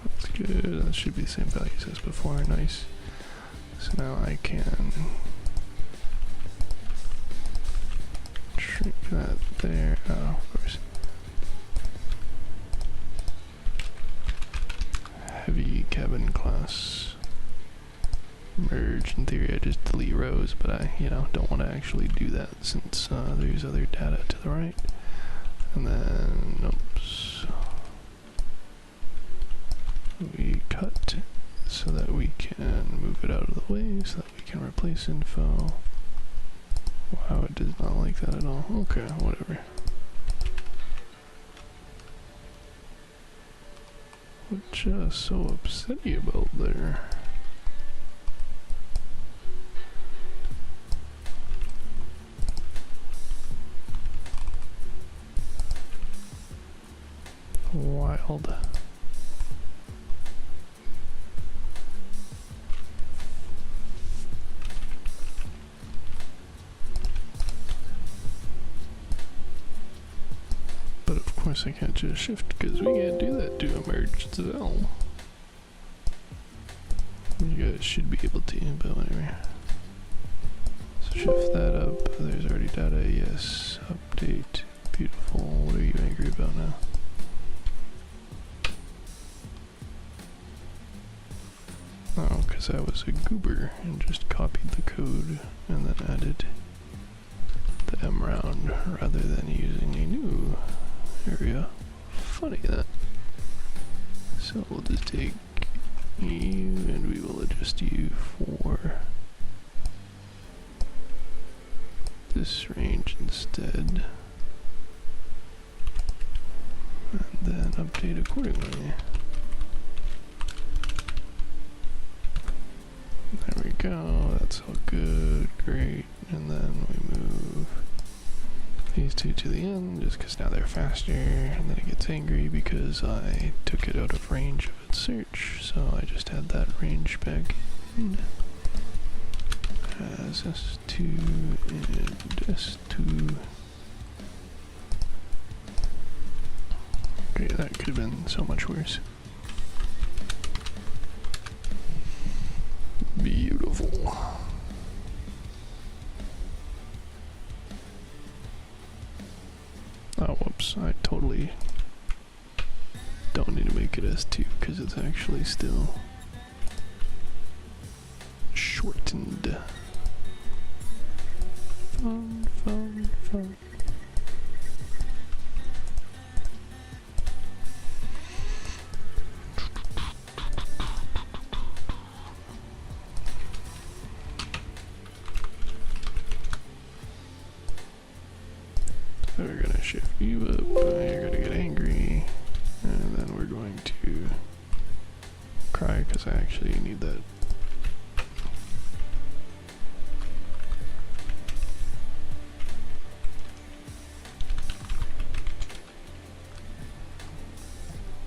That's good, that should be the same values as before, nice. So now I can shrink that there. Oh, of course. Heavy cabin class merge. In theory, I just delete rows, but I, don't want to actually do that since there's other data to the right. And then, oops, we cut so that we can move it out of the way, so that we can replace info. Wow, it does not like that at all. Okay, whatever. What's so upset you about there? Wild. But of course I can't just shift because we can't do that to a merged cell. You guys should be able to, but whatever. So shift that up. There's already data. Yes. Update. Beautiful. What are you angry about now? Oh, because I was a goober and just copied the code and then added the M round rather than using a new area. Funny that. So we'll just take you and we will adjust you for this range instead. And then update accordingly. There we go, that's all good, great. And then we move these two to the end, just because now they're faster, and then it gets angry because I took it out of range of its search, so I just had that range back in. As S2 and S2. Okay, that could have been so much worse. Beautiful. Oh, whoops, I totally don't need to make it S2 because it's actually still shortened. Fun, fun, fun. So we're gonna shift you up, you're gonna get angry, and then we're going to cry because I actually need that.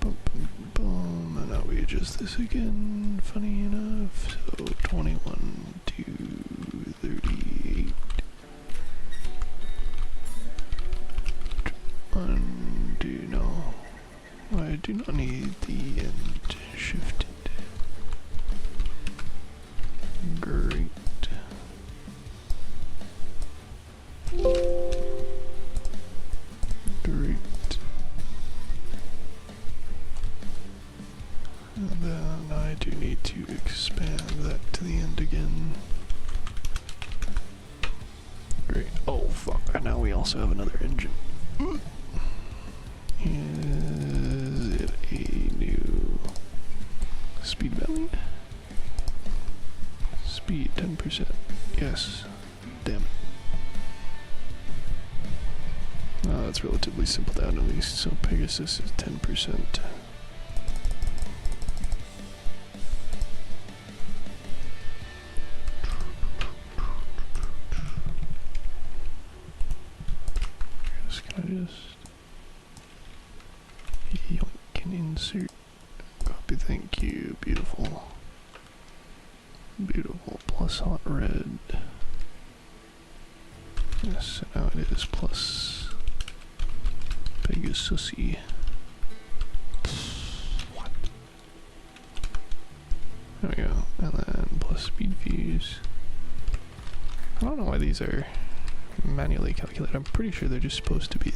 Boom, boom, boom, and now we adjust this again, funny enough, so 21 to 38. Undo, no. I do not need also have another engine. Is it a new speed value? Speed 10%. Yes. Damn it. Oh, that's relatively simple down at least. So Pegasus is 10%. Can I just yoink and insert? Copy, thank you. Beautiful. Beautiful. Plus hot red. Yes, so now it is plus Pegasusy. What? There we go. And then plus speed views. I don't know why these are manually calculated. I'm pretty sure they're just supposed to be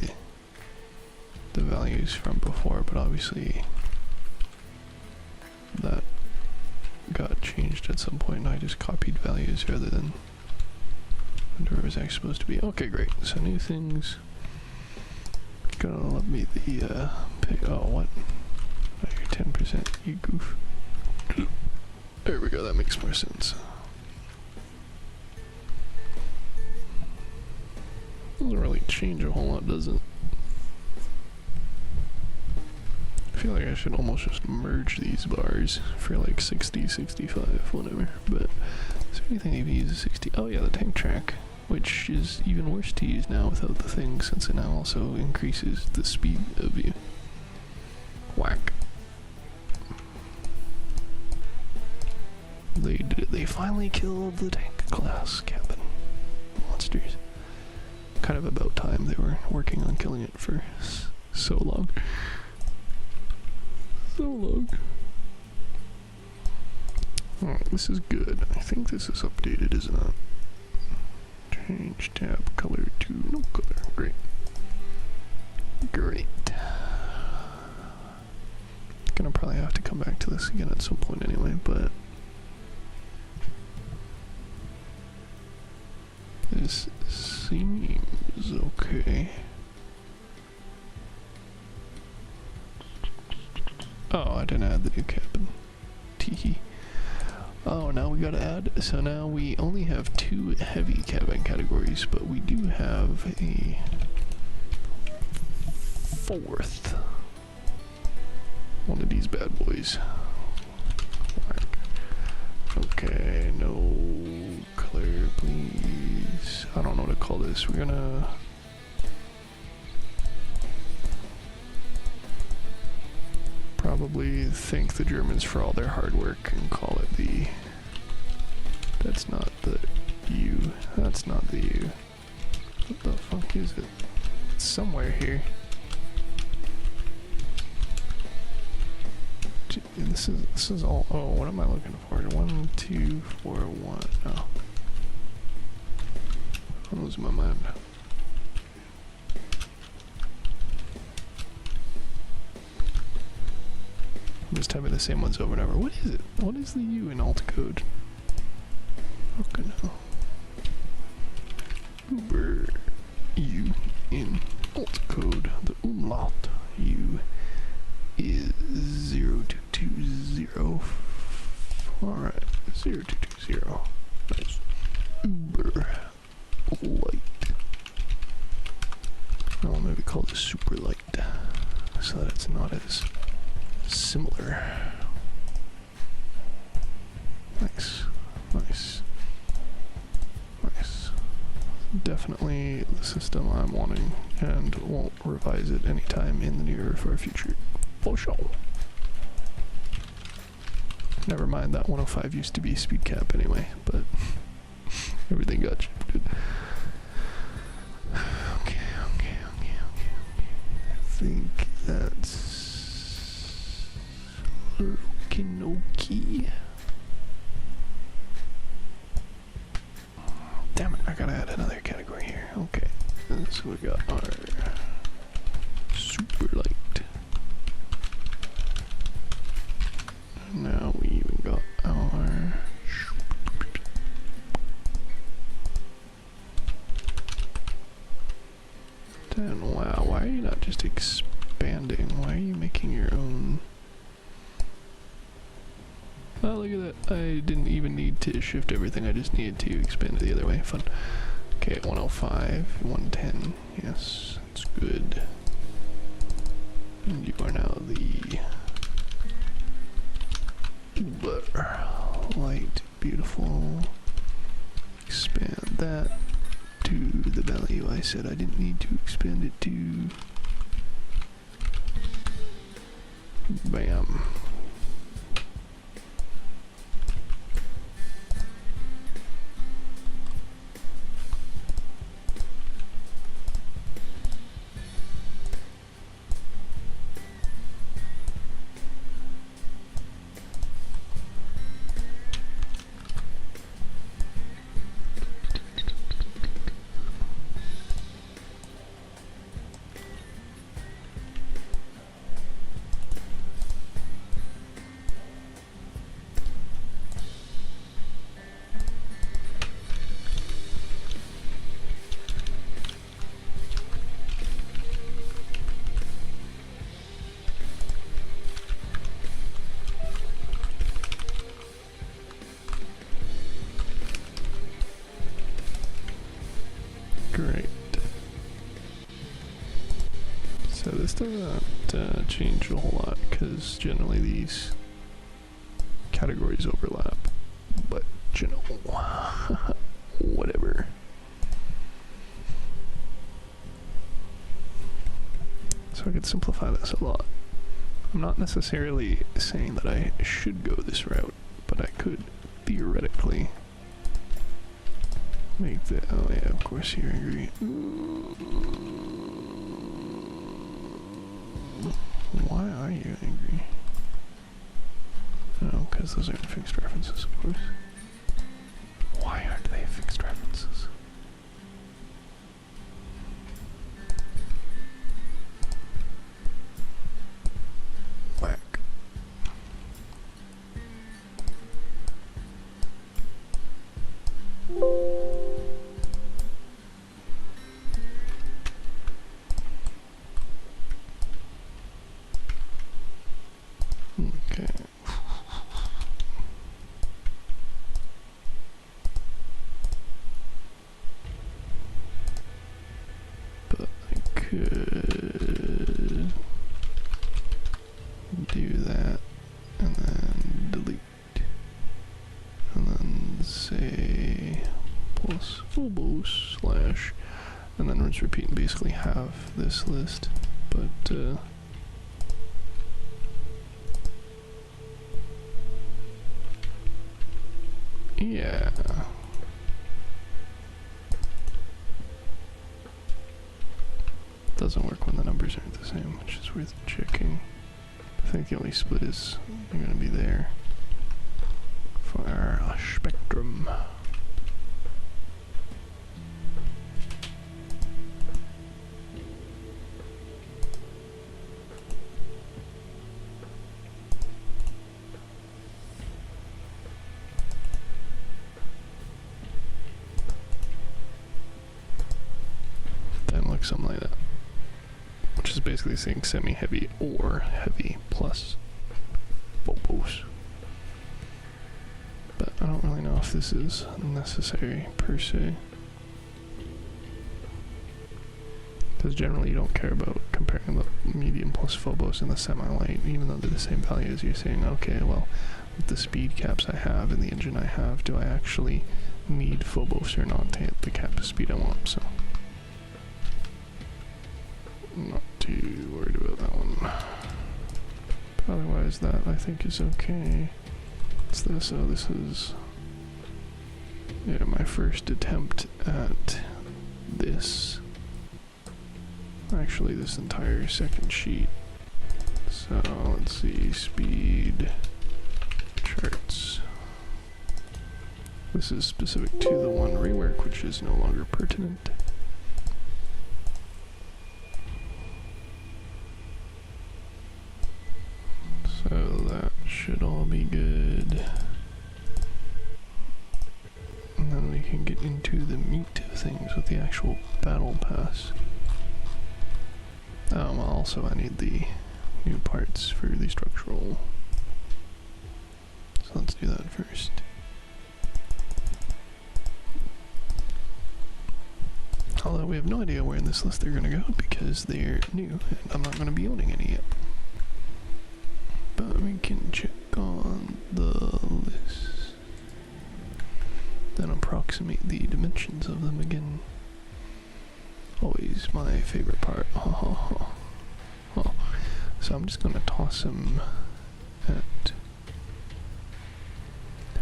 the values from before, but obviously that got changed at some point and I just copied values rather than where it was actually supposed to be. Okay, great. So new things. Gotta love me the pick. Oh, what? Oh, you're 10%, you goof. There we go, that makes more sense. Doesn't really change a whole lot, does it? I feel like I should almost just merge these bars for like 60, 65, whatever. But is there anything even uses 60? Oh yeah, the tank track, which is even worse to use now without the thing, since it now also increases the speed of you. Whack. They did it. They finally killed the tank class cabin monsters. Kind of about time. They were working on killing it for so long. So long. Oh, this is good. I think this is updated, isn't it? Change tab color to no color. Great. Great. Gonna probably have to come back to this again at some point anyway, but this seems okay. Oh, I didn't add the new cabin. Teehee. Oh, now we gotta add, so now we only have 2 heavy cabin categories, but we do have a 4th. One of these bad boys. Okay, no color, please. I don't know what to call this. We're gonna probably thank the Germans for all their hard work and call it the... That's not the U. That's not the U. What the fuck is it? It's somewhere here. This is all... Oh, what am I looking for? 1, 2, 4, 1. Oh. I'm losing my mind. I'm just typing the same ones over and over. What is it? What is the U in alt code? Fucking hell. Uber U in alt code. The umlaut U is 0220. Alright, 0220. Nice. Uber light. I'll maybe call this super light so that it's not as similar. Nice. Nice. Nice. Definitely the system I'm wanting, and won't revise it anytime in the near or far future. For sure. Never mind, that 105 used to be speed cap anyway, but everything got shifted. Okay. I think that's Okinoki. Damn it, I gotta add another category here. Okay, so we got our super light. Now we even got our And wow, why are you not just expanding? Why are you making your own? Oh, look at that. I didn't even need to shift everything. I just needed to expand it the other way. Fun. Okay, 105, 110. Yes, that's good. And you are now the light, beautiful. Expand that to the value I said I didn't need to expand it to. Bam. Great. So this doesn't change a whole lot because generally these categories overlap, but you know, whatever. So I could simplify this a lot. I'm not necessarily saying that I should go this route, but I could theoretically make the, oh yeah, of course you're angry. Why are you angry? Oh, because those aren't fixed references, of course. Why aren't they fixed references? Whack. Okay. But I could do that and then delete and then say plus phobos slash and then rinse repeat and basically have this list, but yeah. Doesn't work when the numbers aren't the same, which is worth checking. I think the only split is you're going to be there for our spectrum. Something like that, which is basically saying semi-heavy or heavy plus phobos. But I don't really know if this is necessary per se, because generally you don't care about comparing the medium plus phobos and the semi-light, even though they're the same values. You're saying, okay, well, with the speed caps I have and the engine I have, do I actually need phobos or not to hit the cap of speed I want? So I'm not too worried about that one. But otherwise, that I think is okay. What's this? Oh, this is my first attempt at this. Actually, this entire second sheet. So let's see, speed charts. This is specific to the one rework, which is no longer pertinent. So that should all be good. And then we can get into the meat of things with the actual battle pass. Well, also I need the new parts for the structural. So let's do that first. Although we have no idea where in this list they're going to go because they're new and I'm not going to be owning any yet. But we can check on the list. Then approximate the dimensions of them again. Always my favorite part. So I'm just going to toss them at...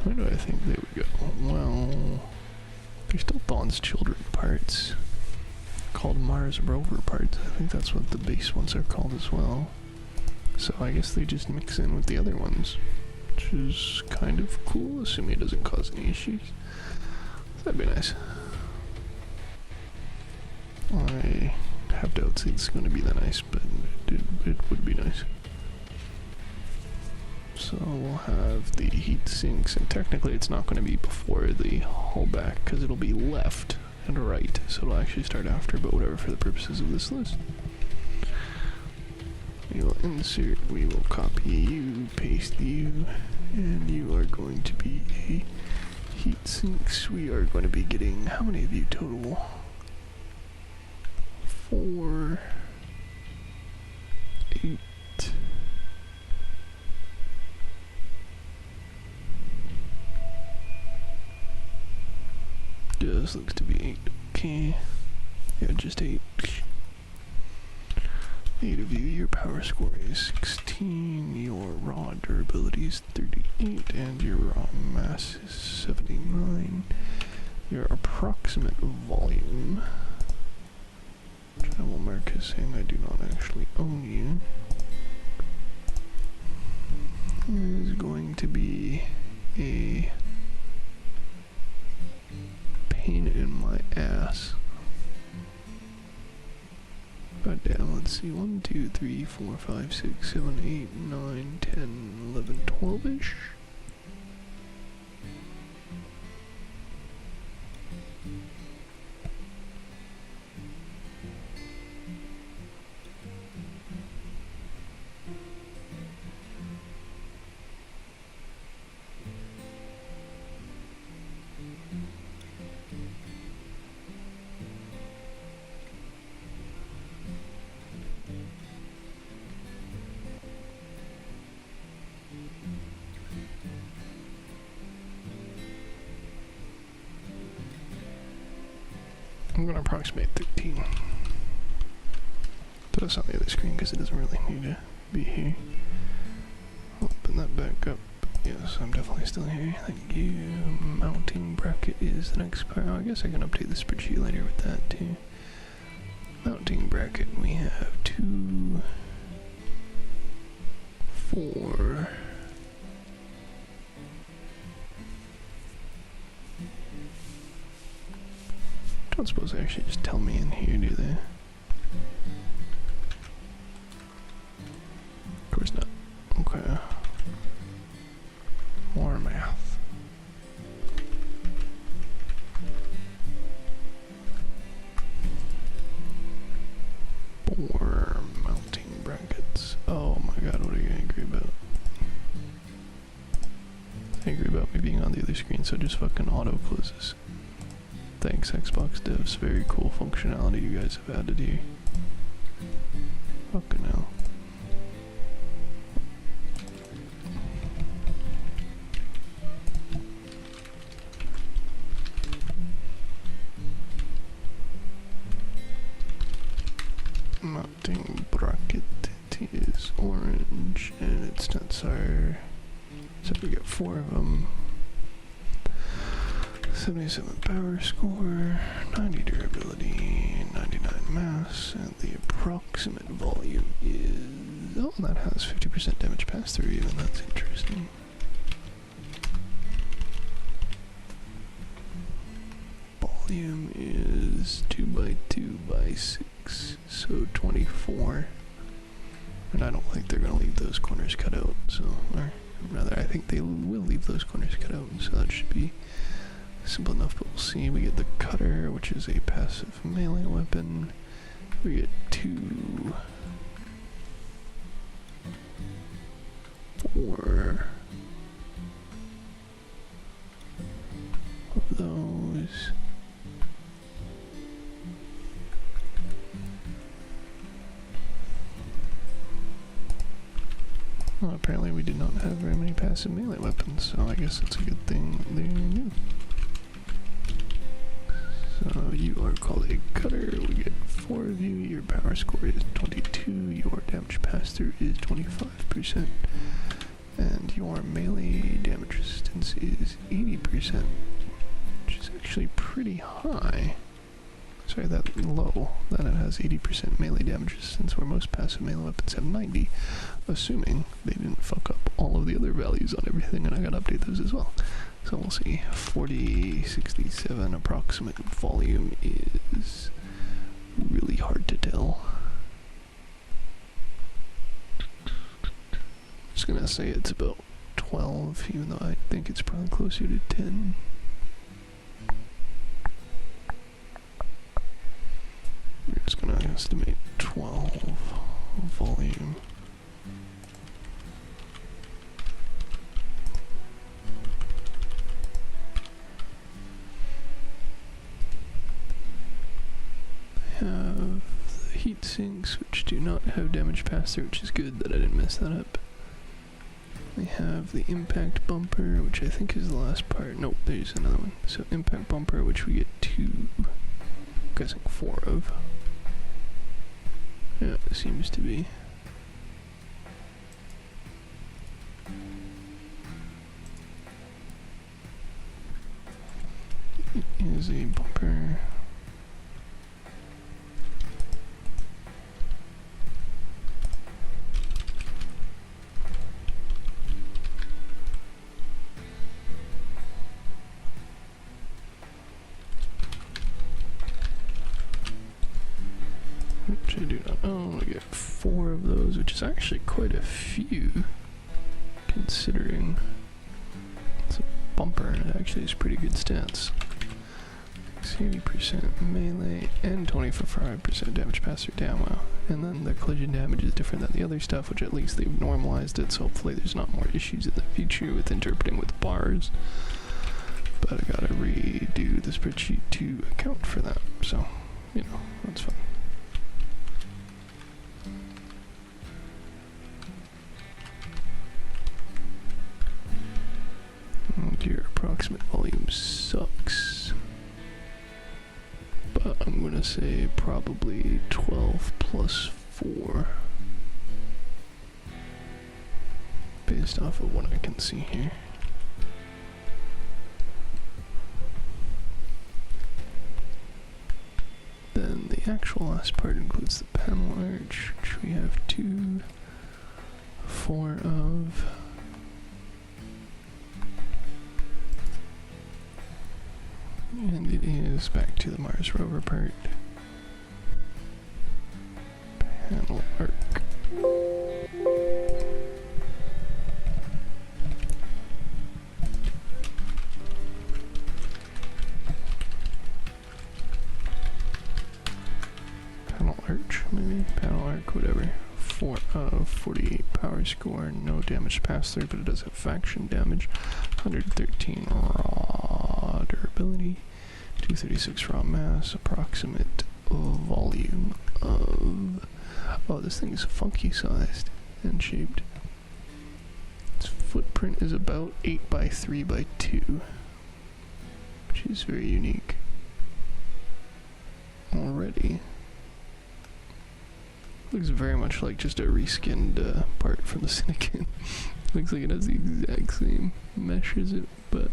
Where do I think they would go? Well, they're still Dawn's Children parts. Called Mars rover parts. I think that's what the base ones are called as well. So I guess they just mix in with the other ones, which is kind of cool, assuming it doesn't cause any issues. That'd be nice. I have doubts it's going to be that nice, but it would be nice. So we'll have the heat sinks, and technically it's not going to be before the hullback because it'll be left and right, so it'll actually start after, but whatever for the purposes of this list. We will insert, we will copy you, paste you, and you are going to be a heat sinks. We are going to be getting, how many of you total? 4, 8. Just looks to be 8. Okay. Yeah, just 8. 8 of you. Your power score is 16. Your raw durability is 38. And your raw mass is 79. Your approximate volume, which I will mark as saying I do not actually own you, is going to be a pain in my ass. God damn, let's see, 1, 2, 3, 4, 5, 6, 7, 8, 9, 10, 11, 12-ish. I'm going to approximate 13. Put us on the other screen because it doesn't really need to be here. Open that back up. Yes, I'm definitely still here. Thank you. Mounting bracket is the next part. I guess I can update the spreadsheet later with that too. Mounting bracket, we have 2, 4. I don't suppose they actually just tell me in here, do they? Of course not. Okay. More math. 4 mounting brackets. Oh my god, what are you angry about? Angry about me being on the other screen, so just fucking auto closes. Thanks, Xbox devs. Very cool functionality you guys have added here. Fucking hell. Mounting bracket, it is orange, and its stats are, so we got 4 of them. 77 power score, 90 durability, 99 mass, and the approximate volume is... Oh, that has 50% damage pass-through even, that's interesting. Volume is 2 by 2 by 6, so 24. And I don't think they're going to leave those corners cut out, so... Or rather, I think they will leave those corners cut out, so that should be simple enough, but we'll see. We get the cutter, which is a passive melee weapon. We get 2 4 of those. Well, apparently we did not have very many passive melee weapons, so I guess it's a good thing they're new. So you are called a cutter, we get 4 of you, your power score is 22, your damage pass-through is 25%, and your melee damage resistance is 80%, which is actually pretty high. Sorry, that low, that it has 80% melee damage resistance, where most passive melee weapons have 90, assuming they didn't fuck up all of the other values on everything, and I gotta update those as well. So we'll see. 40, 67 approximate volume is really hard to tell. I'm just gonna say it's about 12, even though I think it's probably closer to 10. We're just gonna estimate 12 volume. I have the heat sinks, which do not have damage pass-through, which is good that I didn't mess that up. We have the impact bumper, which I think is the last part. Nope, there's another one. So impact bumper, which we get 2, I'm guessing 4 of. Yeah, it seems to be. Here's a bumper. Which I do not own. I get 4 of those, which is actually quite a few, considering it's a bumper and it actually has pretty good stats. 80% melee and 25% damage pass-through ammo. And then the collision damage is different than the other stuff, which at least they've normalized it, so hopefully there's not more issues in the future with interpreting with bars. But I gotta redo the spreadsheet to account for that, so, you know, that's fine. Your approximate volume sucks, but I'm gonna say probably 12 plus 4 based off of what I can see here. Then the actual last part includes the panel arch, which we have 2, 4 of. And it is back to the Mars rover part. Panel arc. Panel arch, maybe? Panel arc, whatever. 4 of 48 power score, no damage pass through, but it does have faction damage. 113 raw durability. 236 raw mass, approximate volume of... Oh, this thing is funky sized and shaped. Its footprint is about 8 by 3 by 2, which is very unique. Already. Looks very much like just a reskinned part from the Syndicate. Looks like it has the exact same mesh as it, but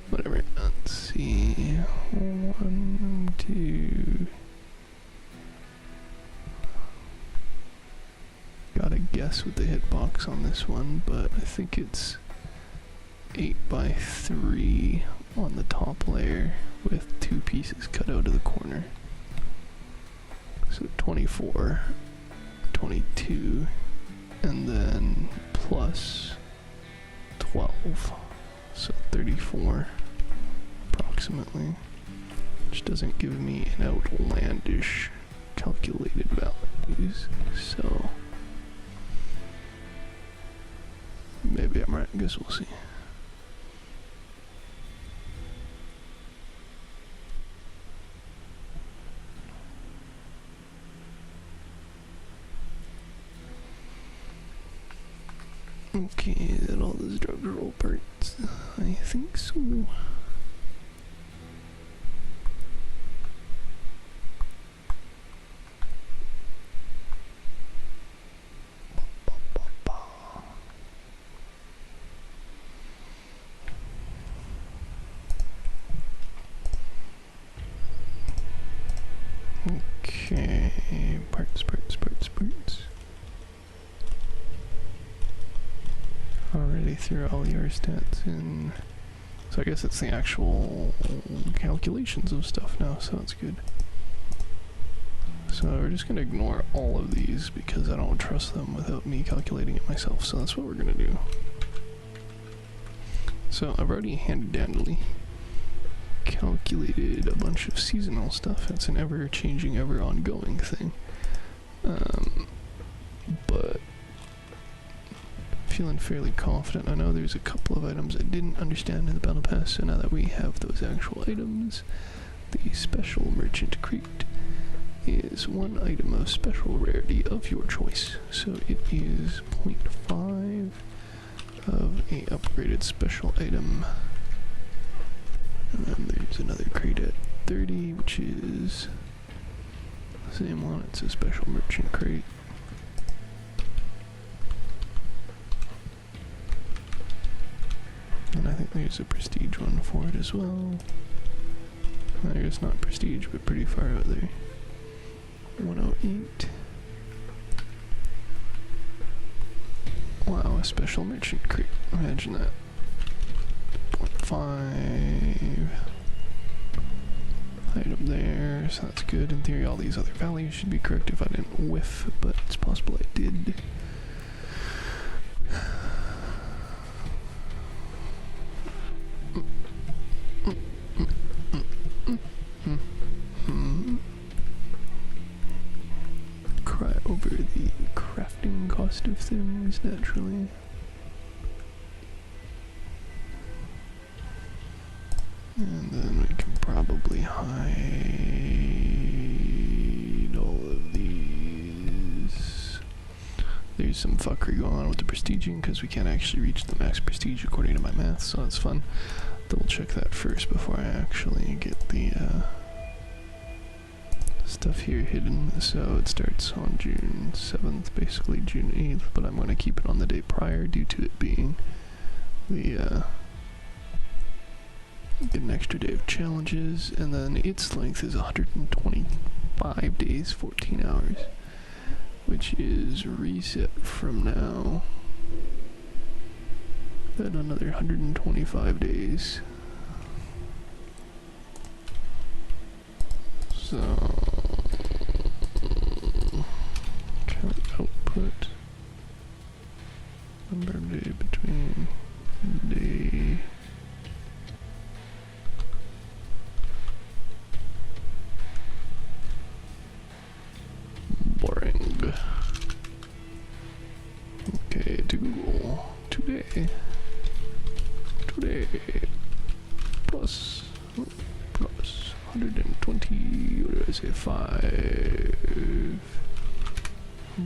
whatever. Let's see. 1, 2. Gotta guess with the hitbox on this one, but I think it's 8 by 3 on the top layer with 2 pieces cut out of the corner. So 24, 22, and then plus 12, so 34 approximately, which doesn't give me an outlandish calculated values, so Maybe I'm right, I guess we'll see. Okay, is that all the structural parts? I think so. Okay, parts. Already threw all your stats in. So I guess it's the actual calculations of stuff now, so that's good. So we're just gonna ignore all of these because I don't trust them without me calculating it myself, so that's what we're gonna do. So I've already handy-dandy calculated a bunch of seasonal stuff. It's an ever-changing, ever-ongoing thing. But feeling fairly confident. I know there's a couple of items I didn't understand in the Battle Pass, so now that we have those actual items, the special merchant crate is one item of special rarity of your choice. So it is 0.5 of a upgraded special item. And then there's another crate at 30, which is the same one. It's a special merchant crate. And I think there's a prestige one for it as well. There's not prestige, but pretty far out there. 108. Wow, a special merchant crate. Imagine that. 0.5 item there, so that's good. In theory, all these other values should be correct if I didn't whiff, but it's possible I did. Cry over the crafting cost of things, naturally. And then we can probably hide all of these. There's some fuckery going on with the prestiging because we can't actually reach the max prestige according to my math, so that's fun. Double check that first before I actually get the stuff here hidden. So it starts on June 7th, basically June 8th, but I'm going to keep it on the day prior due to it being the get an extra day of challenges, and then its length is 125 days, 14 hours, which is reset from now. Then another 125 days. So, count output, number of day between day. Boring. Okay, to Google. Today plus 120, what did I say, 5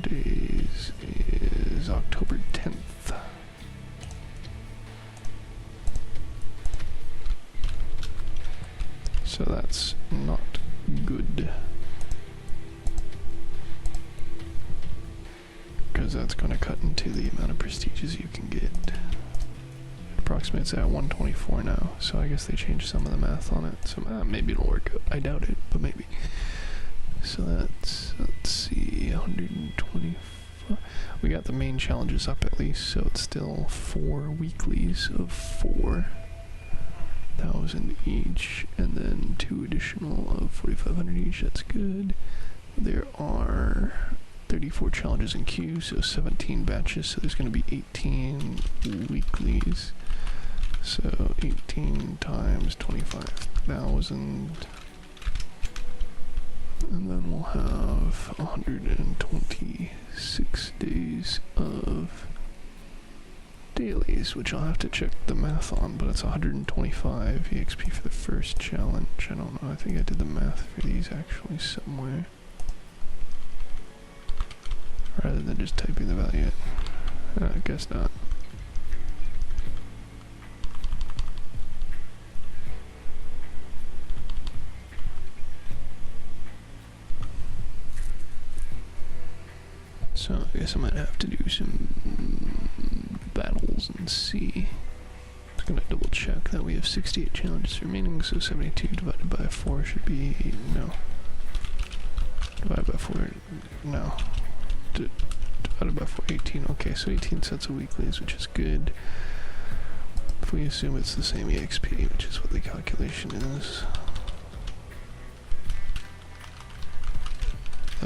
days is October 10th. So that's not good, because that's going to cut into the amount of prestiges you can get. It approximates at 124 now, so I guess they changed some of the math on it, so maybe it'll work out. I doubt it, but maybe. So that's, let's see, 125. We got the main challenges up at least, so it's still 4 weeklies of 4,000 each, and then 2 additional of 4,500 each. That's good. There are 34 challenges in queue, so 17 batches, so there's going to be 18 weeklies. So 18 times 25,000, and then we'll have 126 days of dailies, which I'll have to check the math on, but it's 125 EXP for the first challenge. I don't know, I think I did the math for these actually somewhere. Rather than just typing the value in. I guess not. So I guess I might have to do some battles and see. Just gonna double check that we have 68 challenges remaining, so 72 divided by 4 should be, no. Divided by 4, no. Divided by 4, 18, okay, so 18 sets of weeklies, which is good. If we assume it's the same EXP, which is what the calculation is.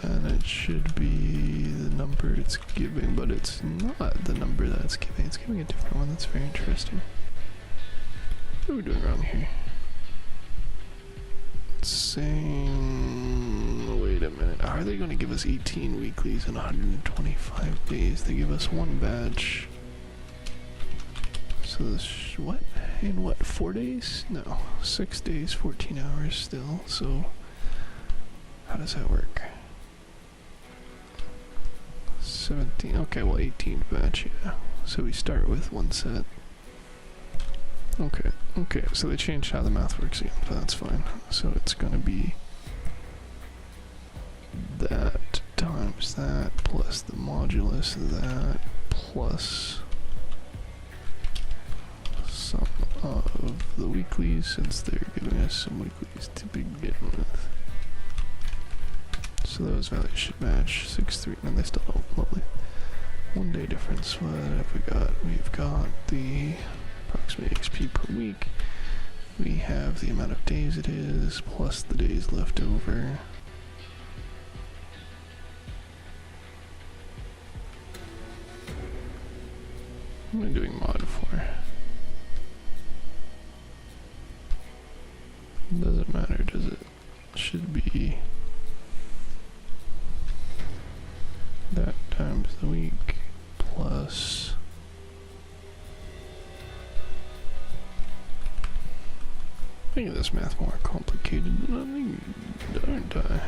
And it should be the number it's giving, but it's not the number that it's giving. It's giving a different one. That's very interesting. What are we doing wrong here? It's saying... wait a minute. Are they going to give us 18 weeklies in 125 days? They give us one batch. So this... what? In what, 4 days? No. 6 days, 14 hours still. So... how does that work? 17, okay, well 18th batch, yeah. So we start with one set. Okay, okay, so they changed how the math works again, but that's fine. So it's gonna be that times that plus the modulus of that plus some of the weeklies, since they're giving us some weeklies to begin with. So those values should match 6, 3, and they still don't. Lovely. 1 day difference. What have we got? We've got the approximate XP per week. We have the amount of days it is, plus the days left over. What am I doing mod for? Doesn't matter, does it? Should be that times the week plus making this math more complicated than I think, aren't I?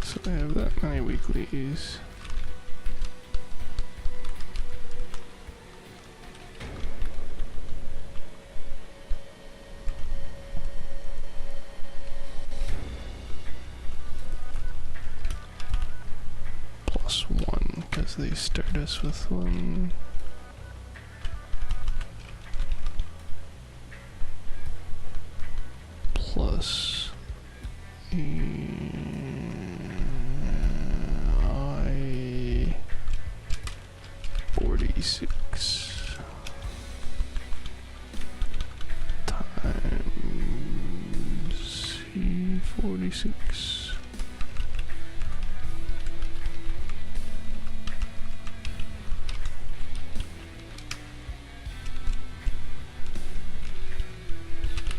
So I have that many weeklies. Plus 1, because they start us with 1. Plus I 46 times C 46.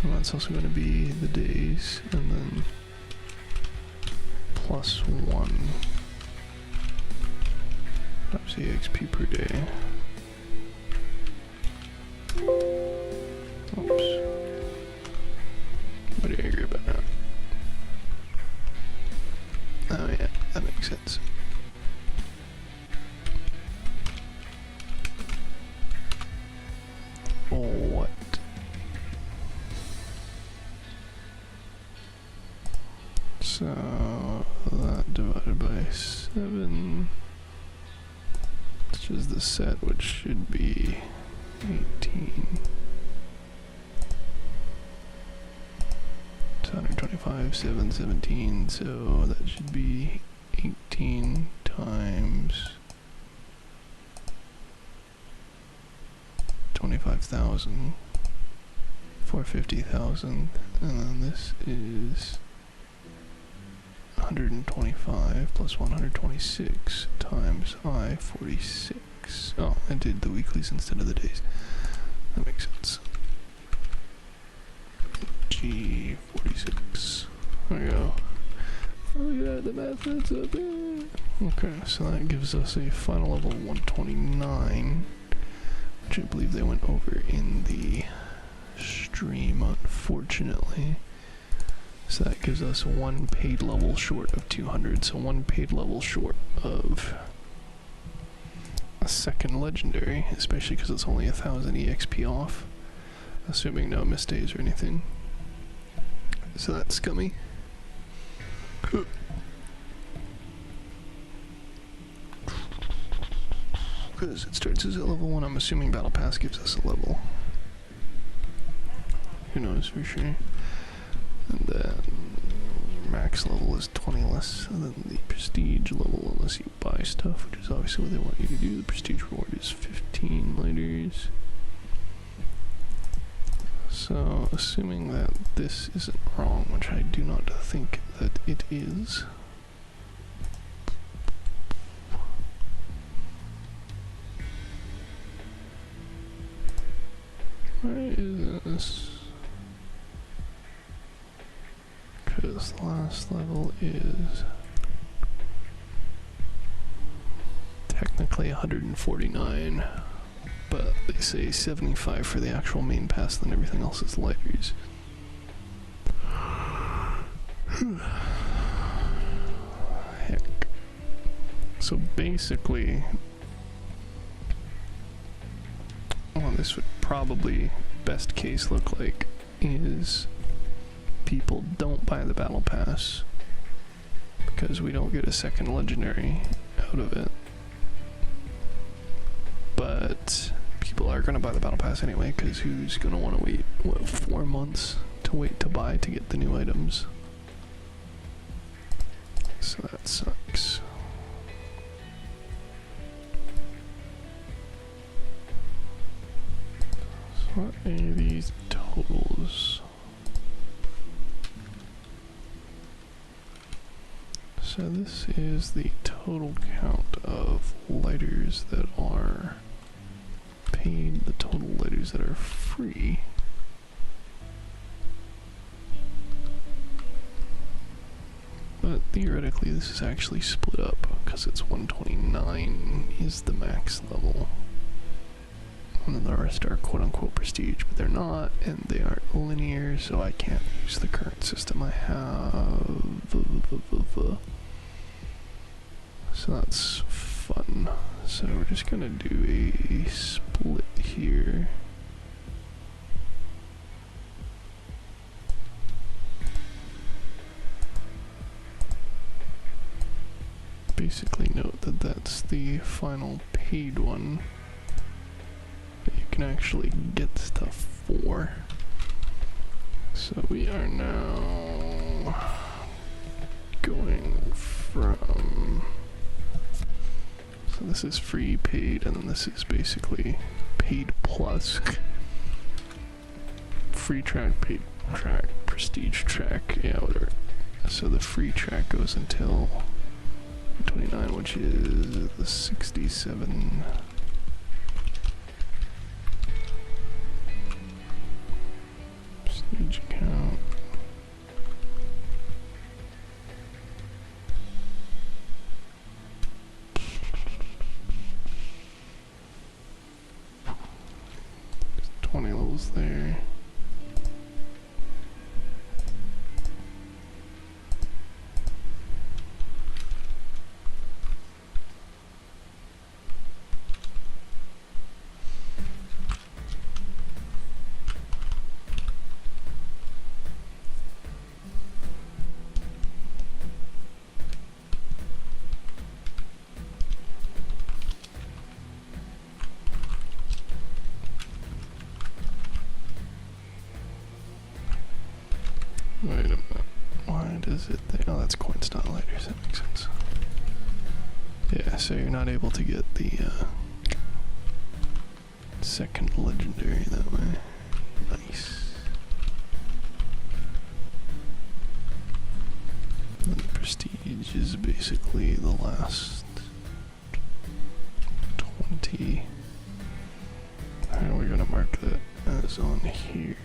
That's also going to be the days, and then plus 1 times the XP per day. Oops. What do you agree about that? Oh yeah, that makes sense. What? So that divided by 7, which is the set, which should be 18. It's 125, 7, 17, so that should be 18 times 25,000 for 50,000, and then this is 125 plus 126 times I 46. Oh, I did the weeklies instead of the days. That makes sense. G 46. There we go. Oh yeah, the math that's up there. Okay, so that gives us a final level 129, which I believe they went over in the stream, unfortunately. So that gives us one paid level short of 200, so one paid level short of a second legendary, especially because it's only 1000 EXP off, assuming no misdays or anything. So that's scummy. Because it starts as a level 1, I'm assuming Battle Pass gives us a level. Who knows for sure. And then max level is 20 less than the prestige level unless you buy stuff, which is obviously what they want you to do. The prestige reward is 15 lighters. So, assuming that this isn't wrong, which I do not think that it is. Where is this? Because the last level is technically 149, but they say 75 for the actual main pass, then everything else is lighters. Heck. So basically, well, this would probably best case look like is people don't buy the battle pass because we don't get a second legendary out of it, but people are going to buy the battle pass anyway, because who's going to want to wait, what, 4 months to wait to buy to get the new items? So that sucks. So what are these totals? So this is the total count of lighters that are paid, the total lighters that are free. But theoretically this is actually split up because it's 129 is the max level. And then the rest are quote-unquote prestige, but they're not, and they aren't linear, so I can't use the current system I have. So that's fun. So we're just gonna do a split here. Basically note that that's the final paid one that you can actually get stuff for. So we are now going from, so this is free, paid, and then this is basically paid plus free track, paid track, prestige track, yeah, whatever. So the free track goes until 29, which is the 67. Prestige account. There's 20 levels there. Wait a minute. Why does it think? Oh, that's coins, not lighters. That makes sense. Yeah, so you're not able to get the second legendary that way. Nice. And the prestige is basically the last 20. How are we gonna mark that as on here?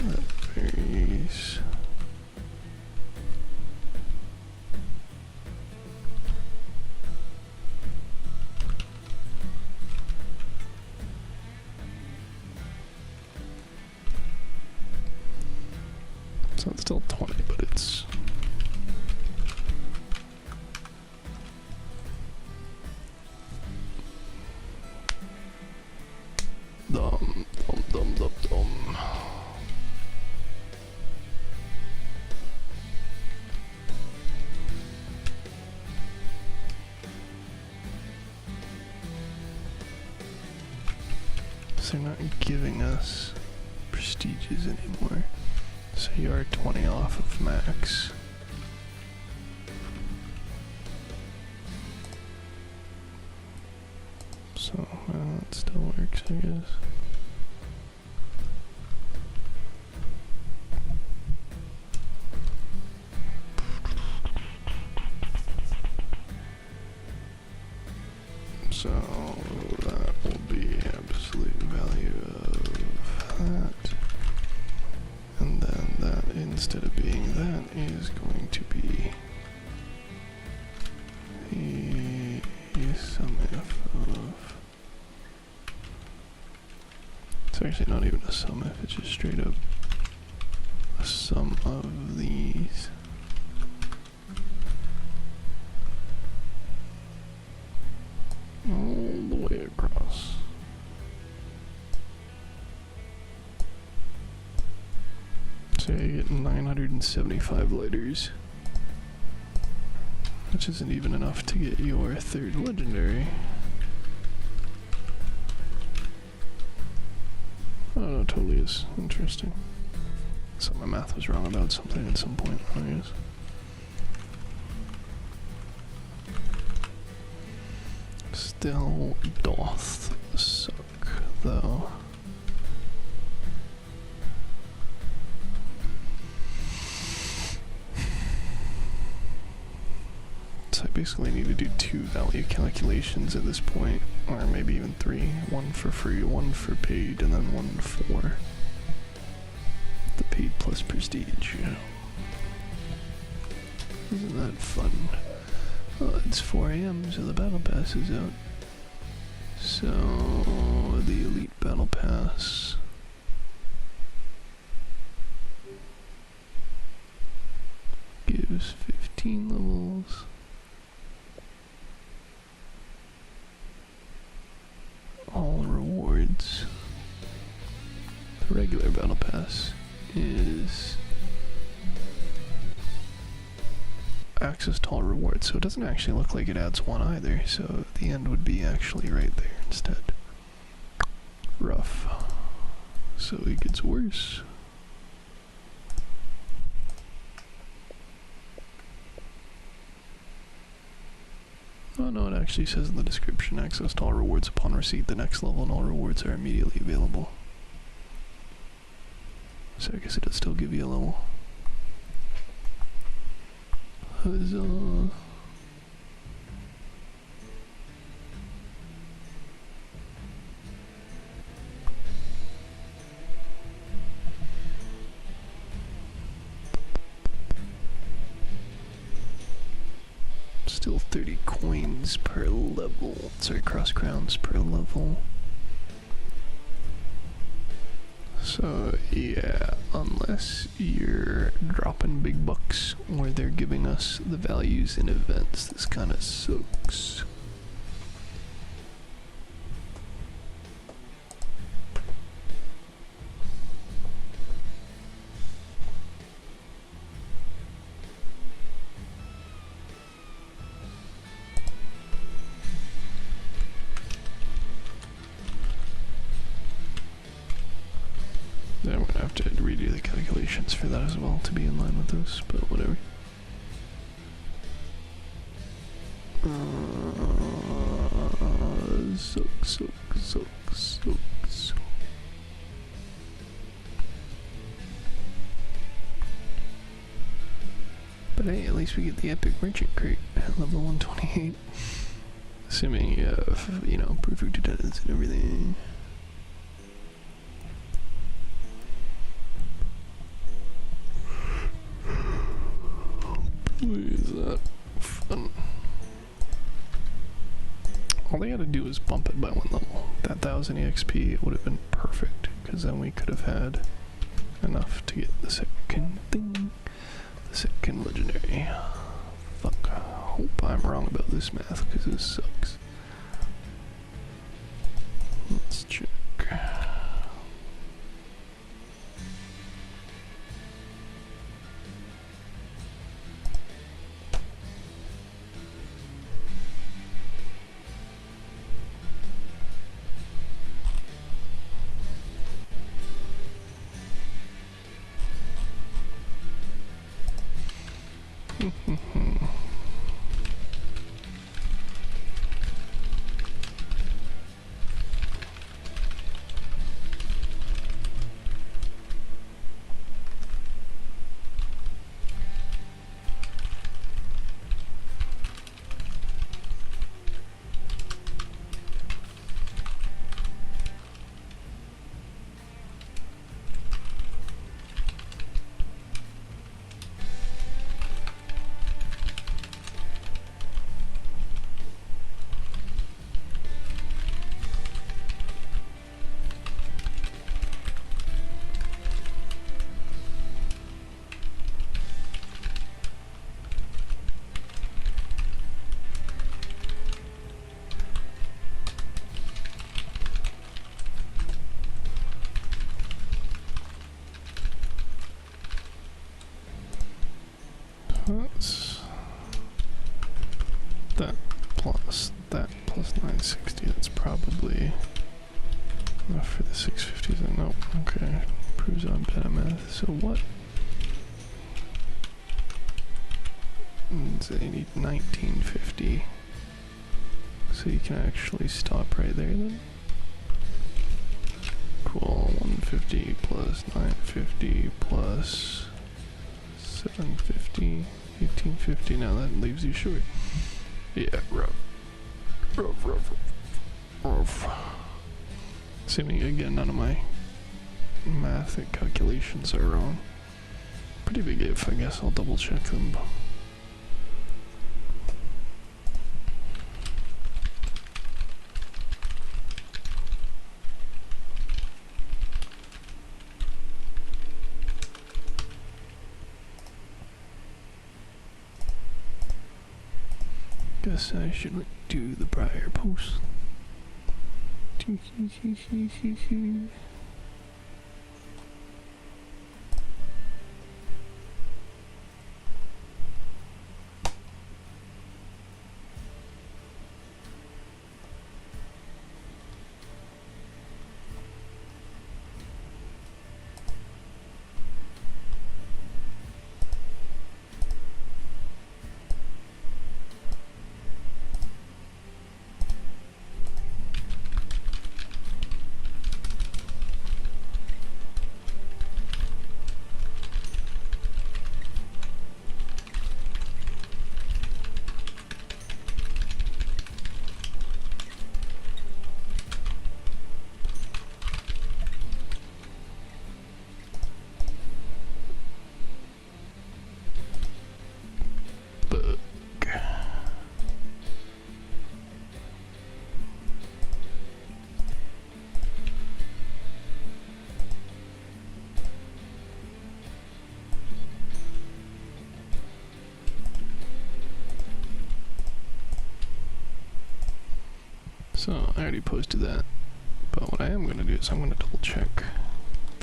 That varies. So it's still 20, but it's... Dum. So they're not giving us prestiges anymore. So you are 20 off of max. So it still works, I guess. So that will be absolute value of that. And then that, instead of being that, is going to be a sum if of... It's actually not even a sum if, it's just straight up a sum of these. All the way across. So you get 975 lighters, which isn't even enough to get your third legendary. Oh no, totally is. Interesting. So my math was wrong about something at some point, I guess. Still doth suck, though. So I basically need to do 2 value calculations at this point, or maybe even 3. 1 for free, 1 for paid, and then 1 for the paid plus prestige. Isn't that fun? Well, it's 4 AM, so the battle pass is out. So the elite battle pass gives 15 levels. All rewards. The regular battle pass is access to all rewards, so it doesn't actually look like it adds 1 either, so the end would be actually right there instead. Rough. So it gets worse. Oh no, it actually says in the description, access to all rewards upon receipt the next level, and all rewards are immediately available. So I guess it does still give you a level. Huzzah. Still 30 coins per level. Sorry, cross crowns per level. So yeah, unless you're dropping big bucks or they're giving us the values in events, this kind of sucks. Then we're gonna have to redo the calculations for that as well to be in line with this, but whatever. Sucks. But hey, at least we get the epic merchant crate at level 128. Assuming you have, you know, perfect attendance and everything. Is that fun? All they had to do was bump it by 1 level. That 1000 EXP would have been perfect, because then we could have had enough to get the second thing. The second legendary. Fuck. I hope I'm wrong about this math, because this sucks. Let's check. That's that plus 960. That's probably enough for the 650s. Nope. Okay. Proves I'm bad at math. So what? So you need 1950. So you can actually stop right there then. Cool. 150 plus 950 plus 750, 1850. Now that leaves you short. Yeah, rough. Assuming again none of my math and calculations are wrong. Pretty big if, I guess I'll double check them. Guess I should do the prior post. So I already posted that, but what I am going to do is I'm going to double check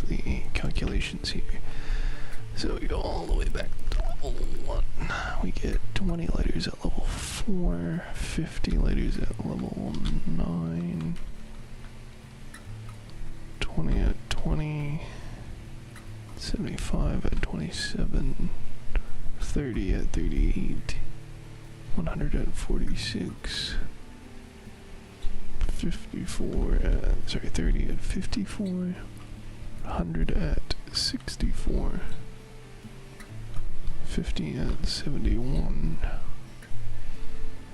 the calculations here. So we go all the way back to level 1. We get 20 letters at level 4, 50 letters at level 9, 20 at 20, 75 at 27, 30 at 38, 100 at 46, 54 at, 30 at 54, 100 at 64, 50 at 71,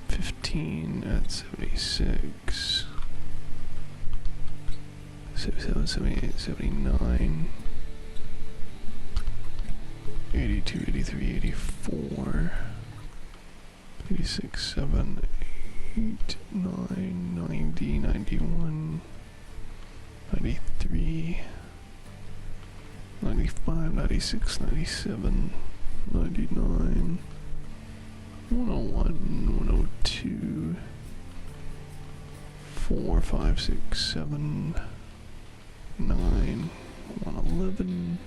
15 at 76, 77, 78, 79, 82, 83, 84, 86, 7, 8, 9, 90, 91, 93, 92, 95, 96, 97, 99, 101, 102, 4, 5, 6, 7, 9, 111,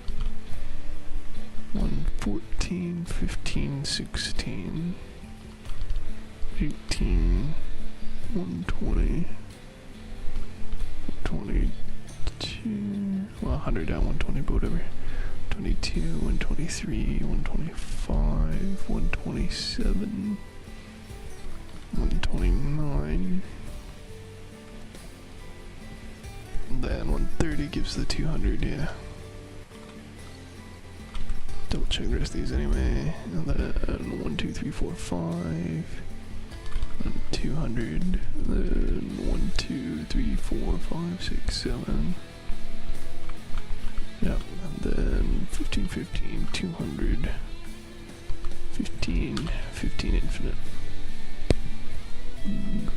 114, 15, 16, 18, 120, 122, well, 100 down, 120, but whatever. 22, 123, 125, 127, 129. Then 130 gives the 200, yeah. Double check the rest of these anyway. And then 1, 2, 3, 4, 5. And 200. Then 1, 2, 3, 4, 5, 6, 7. Yep. And then 15, 15, 200. 15, 15 infinite.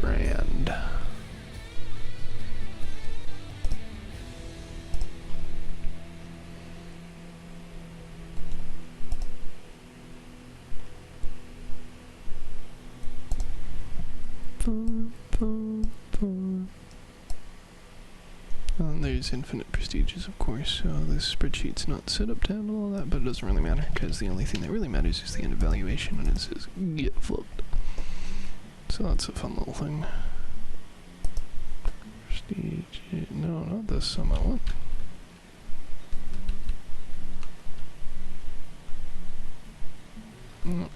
Grand. And there's infinite prestiges, of course, so this spreadsheet's not set up to handle all that, but it doesn't really matter, because the only thing that really matters is the end of valuation, and it says get flipped. So that's a fun little thing. Prestige, no, not this sum I want.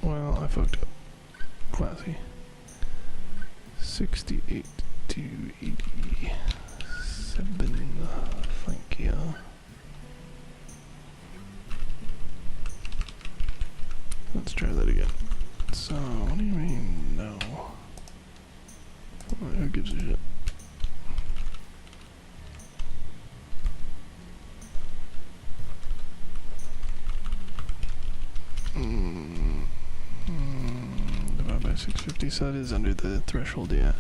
Well, I fucked up. Classy. 68 to 87. Thank you. Let's try that again. So, what do you mean, no? Well, who gives a shit? Divided by 650, so that is under the threshold, yeah.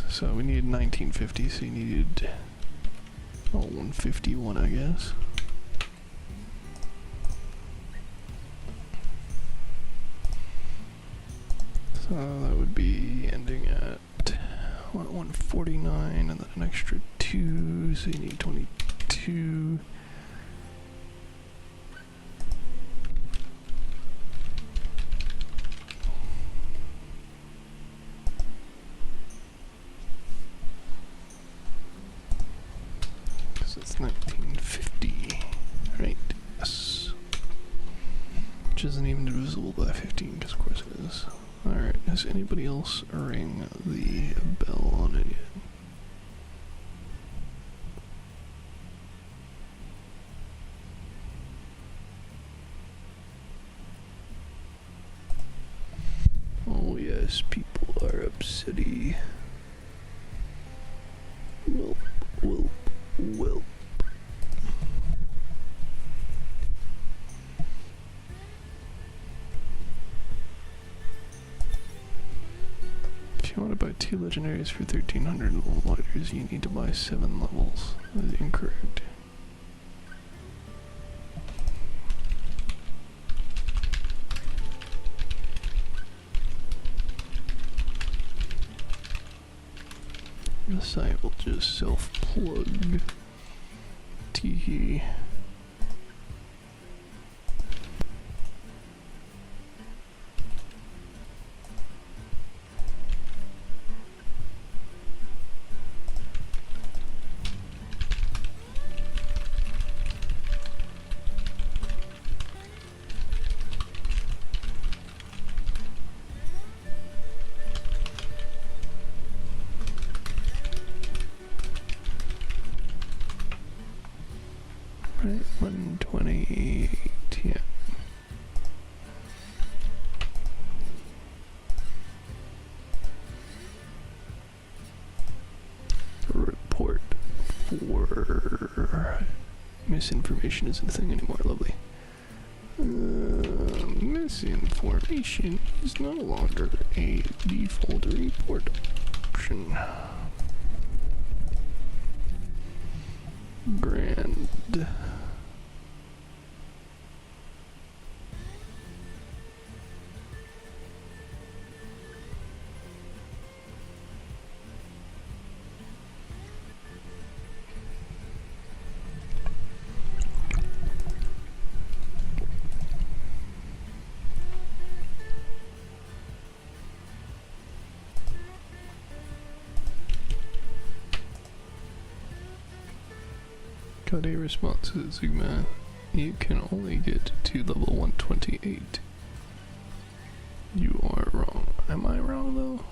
So we needed 1950, so you needed 151, I guess. So that would be ending at 149, and then an extra 2, so you need 22. It's 1950, right? Yes. Which isn't even divisible by 15, because of course it is. Alright, has anybody else rang the bell on it yet? Oh yes, people are upsetty. Welp, welp, welp. If you want to buy 2 legendaries for 1,300 lighters, you need to buy 7 levels. That is incorrect. This I will just self-plug. Teehee. Right, 128, yeah. Report for misinformation isn't a thing anymore, lovely. Misinformation is no longer a default report option. Grand. Got a response, Sigma. You can only get to level 128. You are wrong. Am I wrong though?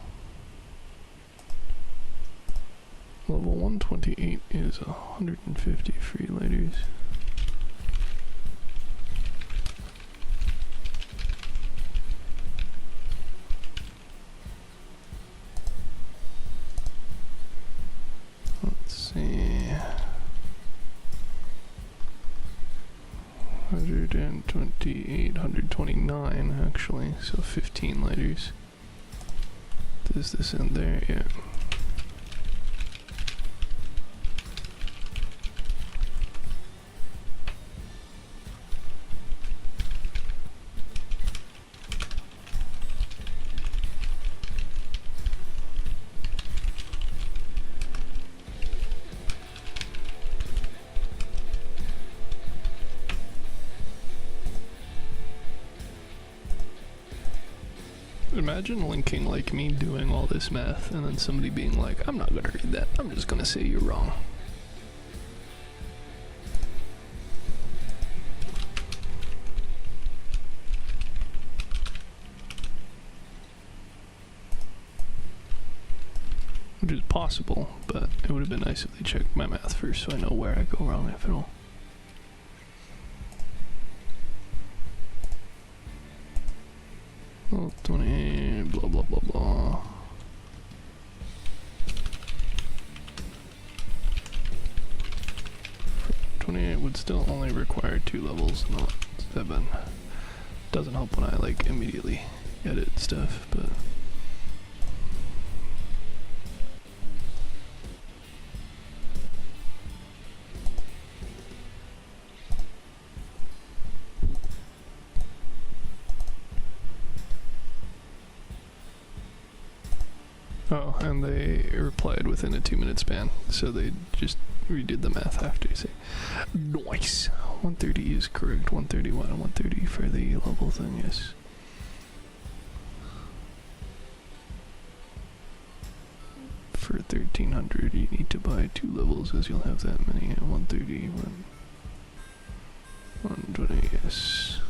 Level 128 is 150 free letters. Let's see. 128, 129 actually, so 15 letters. Does this end there? Yeah. Imagine linking like me doing all this math and then somebody being like, I'm not gonna read that, I'm just gonna say you're wrong. Which is possible, but it would have been nice if they checked my math first so I know where I go wrong, if at all. Oh, 20, blah blah blah blah. $28 would still only require 2 levels, not 7. Doesn't help when I like immediately edit stuff, but oh, and they replied within a 2-minute span, so they just redid the math after. Say, nice. 130 is correct. 131 and 130 for the level thing. Yes. For 1300, you need to buy 2 levels, as you'll have that many at 130. 120. Yes.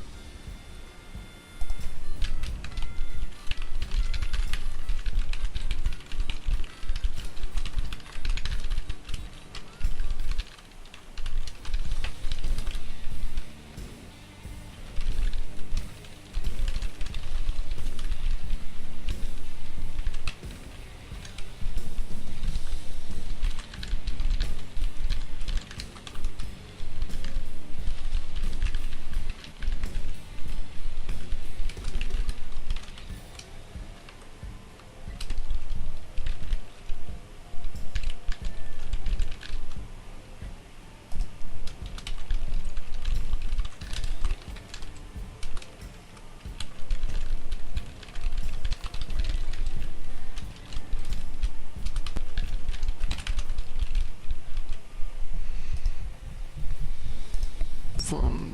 Fun.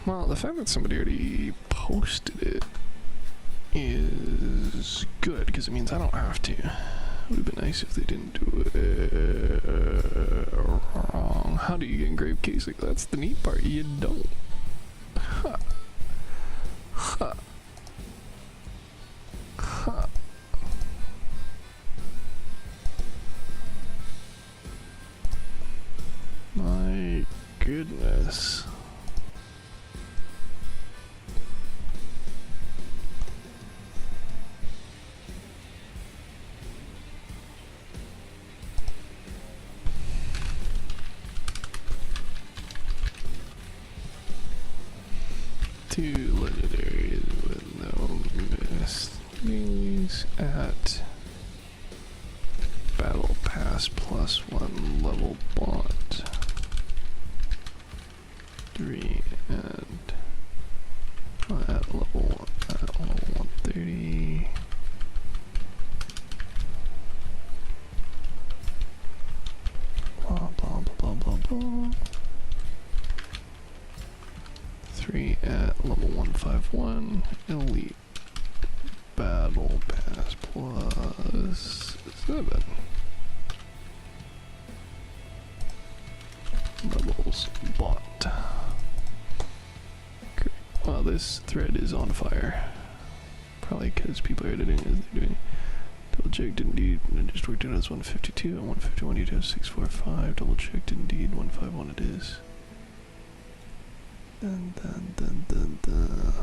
Well, the fact that somebody already posted it is good, because it means I don't have to. It would have been nice if they didn't do it wrong. How do you get engraved case? Like, that's the neat part. You don't. Ha. Ha. Ha. My goodness. Two legendaries with no miscellaneous at Battlepass +1 level bond. 3 and at level 130. Blah blah blah blah blah. 3 at level 151. Elite Battle Pass plus it's not bad. Levels bought. Great. Wow, this thread is on fire. Probably because people are editing as they're doing. Double checked indeed. I just worked it out as 152 and 151. You have 645. Double checked indeed. 151 it is. Dun dun dun dun dun.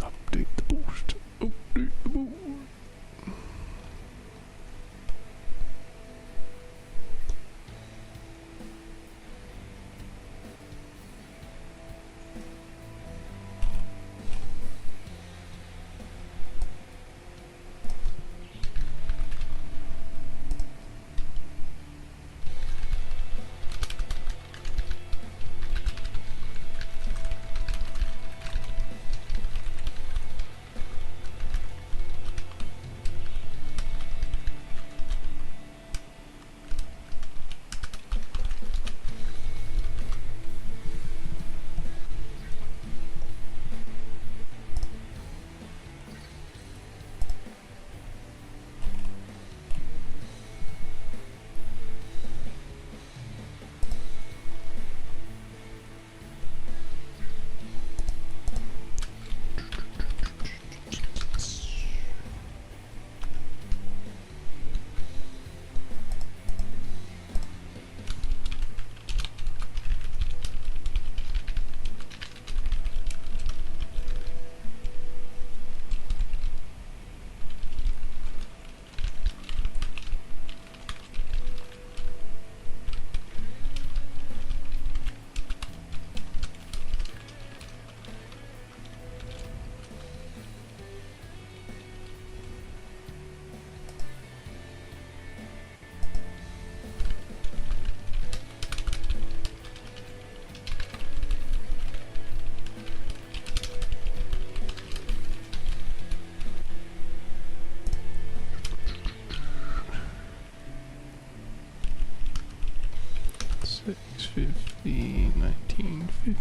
Update the boost. Update the boost. $650, $19.50.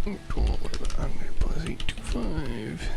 1200 plus 825.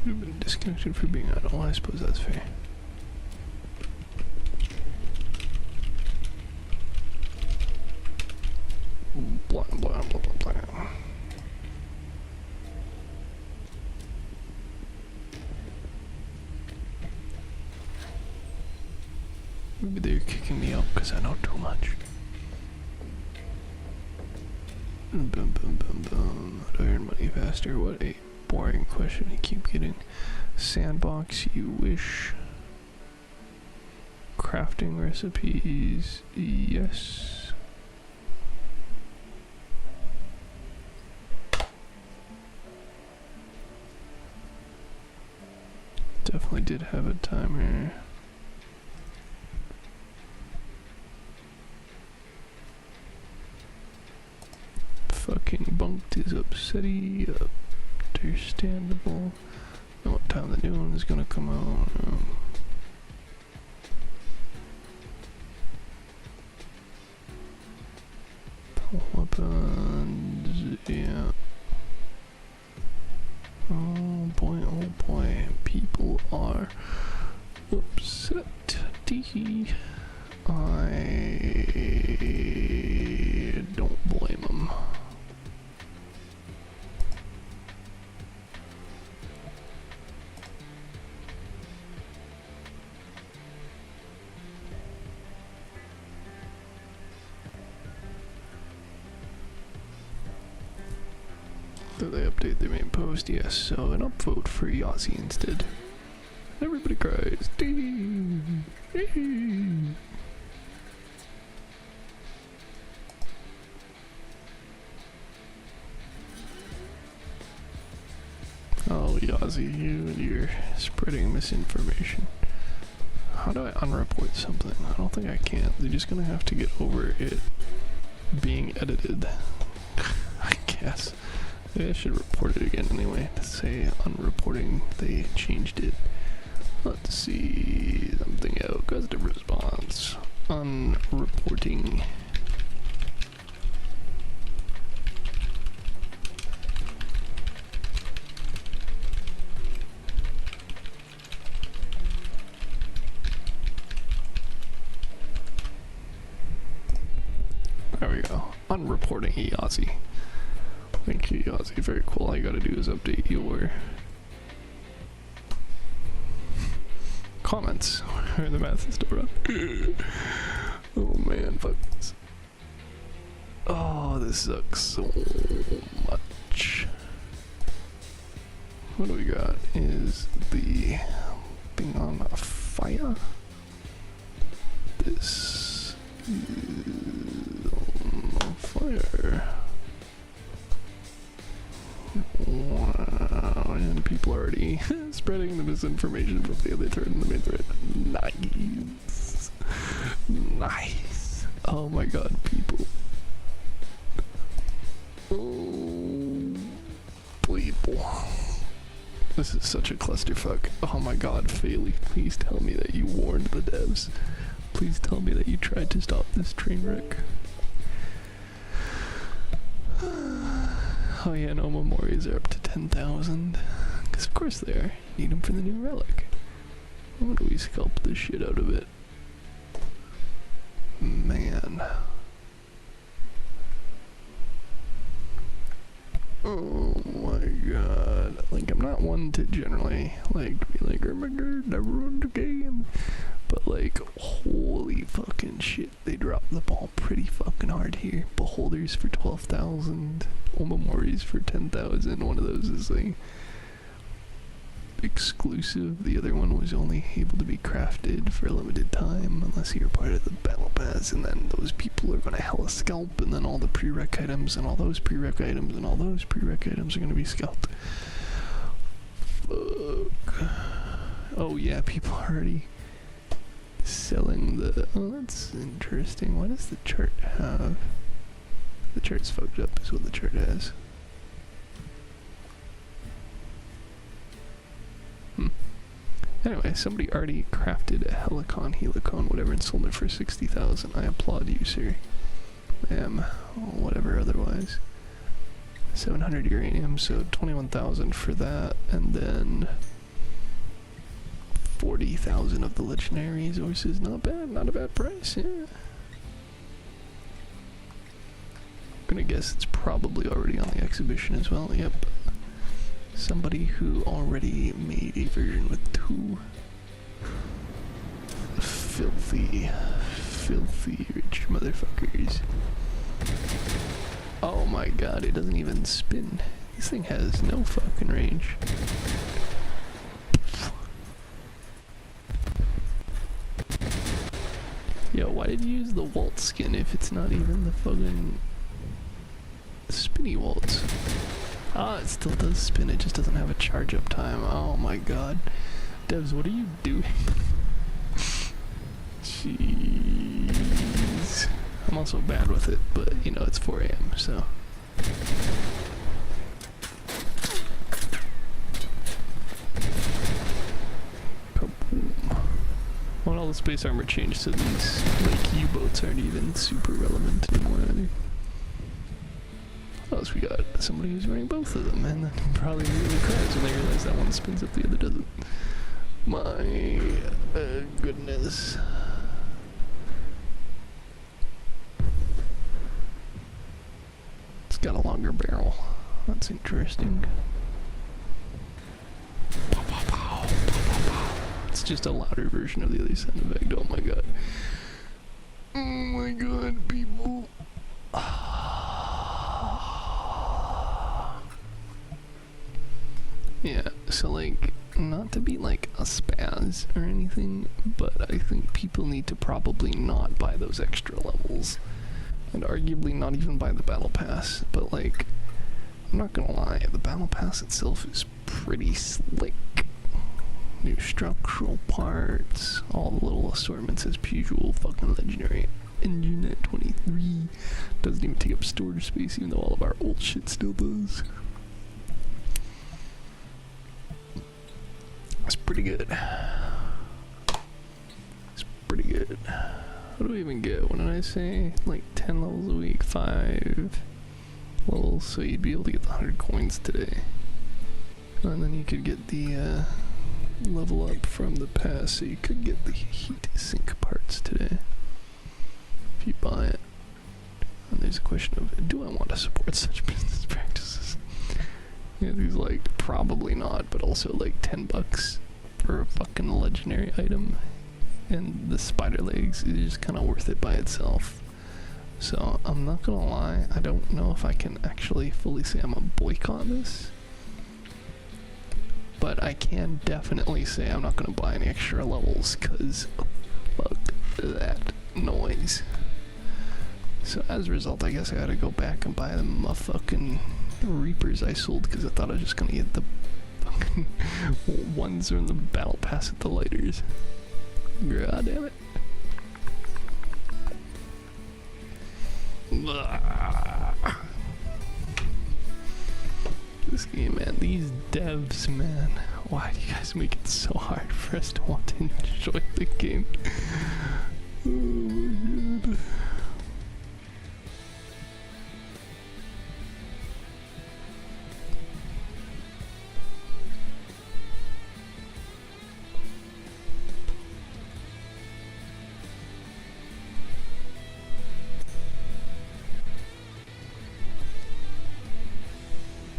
You've been disconnected for being idle. I suppose that's fair. Blah, blah, blah, blah, blah. Maybe they're kicking me out because I know too much. Boom, boom, boom, boom. How do I earn money faster? What a boring question I keep getting. Sandbox, you wish. Crafting recipes, yes. Definitely did have a timer. Fucking bunked is upsetty. Understandable. Know what time the new one is gonna come out. Weapons, yeah. Oh boy, people are upset. I Did they update their main post? Yes, so an upvote for Yossi instead. Everybody cries. Oh, Yossi, you and your spreading misinformation. How do I unreport something? I don't think I can. They're just gonna have to get over it being edited. I guess. Maybe I should report it again anyway to say unreporting they changed it. Let's see something out. Custom response. Unreporting. There we go. Unreporting Yossi. Thank you, Yossi. Very cool. All you gotta do is update your comments. Where the math is still wrong. Oh man, fuck this. Oh, this sucks so much. What do we got? Is the thing on fire? This is on fire. Wow, and people are already spreading the misinformation from the other thread and the main thread. Nice. Nice. Oh my god, people. Oh, people. This is such a clusterfuck. Oh my god, Faley, please tell me that you warned the devs. Please tell me that you tried to stop this train wreck. Oh yeah, no memories are up to 10,000. Because of course they are. Need them for the new relic. How do we sculpt the shit out of it? Man. Oh my god. Like, I'm not one to generally, like, be like, oh my god, I ruined the game. But like, holy fucking shit, they dropped the ball pretty fucking hard here. Beholders for 12,000, Omemories for 10,000. One of those is like exclusive. The other one was only able to be crafted for a limited time unless you're part of the battle pass, and then those people are gonna hella scalp, and then all the prereq items and all those prereq items and all those prereq items are gonna be scalped. Fuck. Oh yeah, people are already selling the... Oh, that's interesting. What does the chart have? The chart's fucked up is what the chart has. Anyway, somebody already crafted a helicon, whatever, and sold it for 60,000. I applaud you, sir. Whatever otherwise. 700 uranium, so 21,000 for that, and then 40,000 of the legendary resources. Not bad, not a bad price, yeah. I'm gonna guess it's probably already on the exhibition as well, yep. Somebody who already made a version with 2 filthy rich motherfuckers. Oh my god, it doesn't even spin. This thing has no fucking range. Yo, why did you use the waltz skin if it's not even the fucking spinny waltz? Ah, it still does spin, it just doesn't have a charge up time. Oh my god. Devs, what are you doing? Jeez. I'm also bad with it, but you know, it's 4 AM, so. Kaboom. Well, all the space armor changed, so these, like, U-boats aren't even super relevant anymore either. What else we got? Somebody who's wearing both of them, and then probably really cries when they realize that one spins up, the other doesn't. My goodness. It's got a longer barrel. That's interesting. It's just a louder version of the other sound effect. Oh my god. Oh my god, people. Yeah, so like, not to be like a spaz or anything, but I think people need to probably not buy those extra levels. And arguably not even buy the Battle Pass, but like, I'm not gonna lie, the Battle Pass itself is pretty slick. New structural parts, all the little assortments as per usual, fucking legendary engine at 23. Doesn't even take up storage space, even though all of our old shit still does. It's pretty good. It's pretty good. What do we even get? What did I say? Like 10 levels a week, 5 levels, so you'd be able to get the 100 coins today. And then you could get the level up from the pass, so you could get the heat sink parts today if you buy it. And there's a question of, do I want to support such business practices? Yeah, these like, probably not, but also like 10 bucks for a fucking legendary item. And the spider legs is just kind of worth it by itself. So I'm not gonna lie, I don't know if I can actually fully say I'm a boycott this, but I can definitely say I'm not gonna buy any extra levels, cause fuck that noise. So as a result, I guess I gotta go back and buy them fucking Reapers I sold, cause I thought I was just gonna get the fucking ones from the Battle Pass at the lighters. God damn it. This game, man, these devs, man, why do you guys make it so hard for us to want to enjoy the game? Oh my god.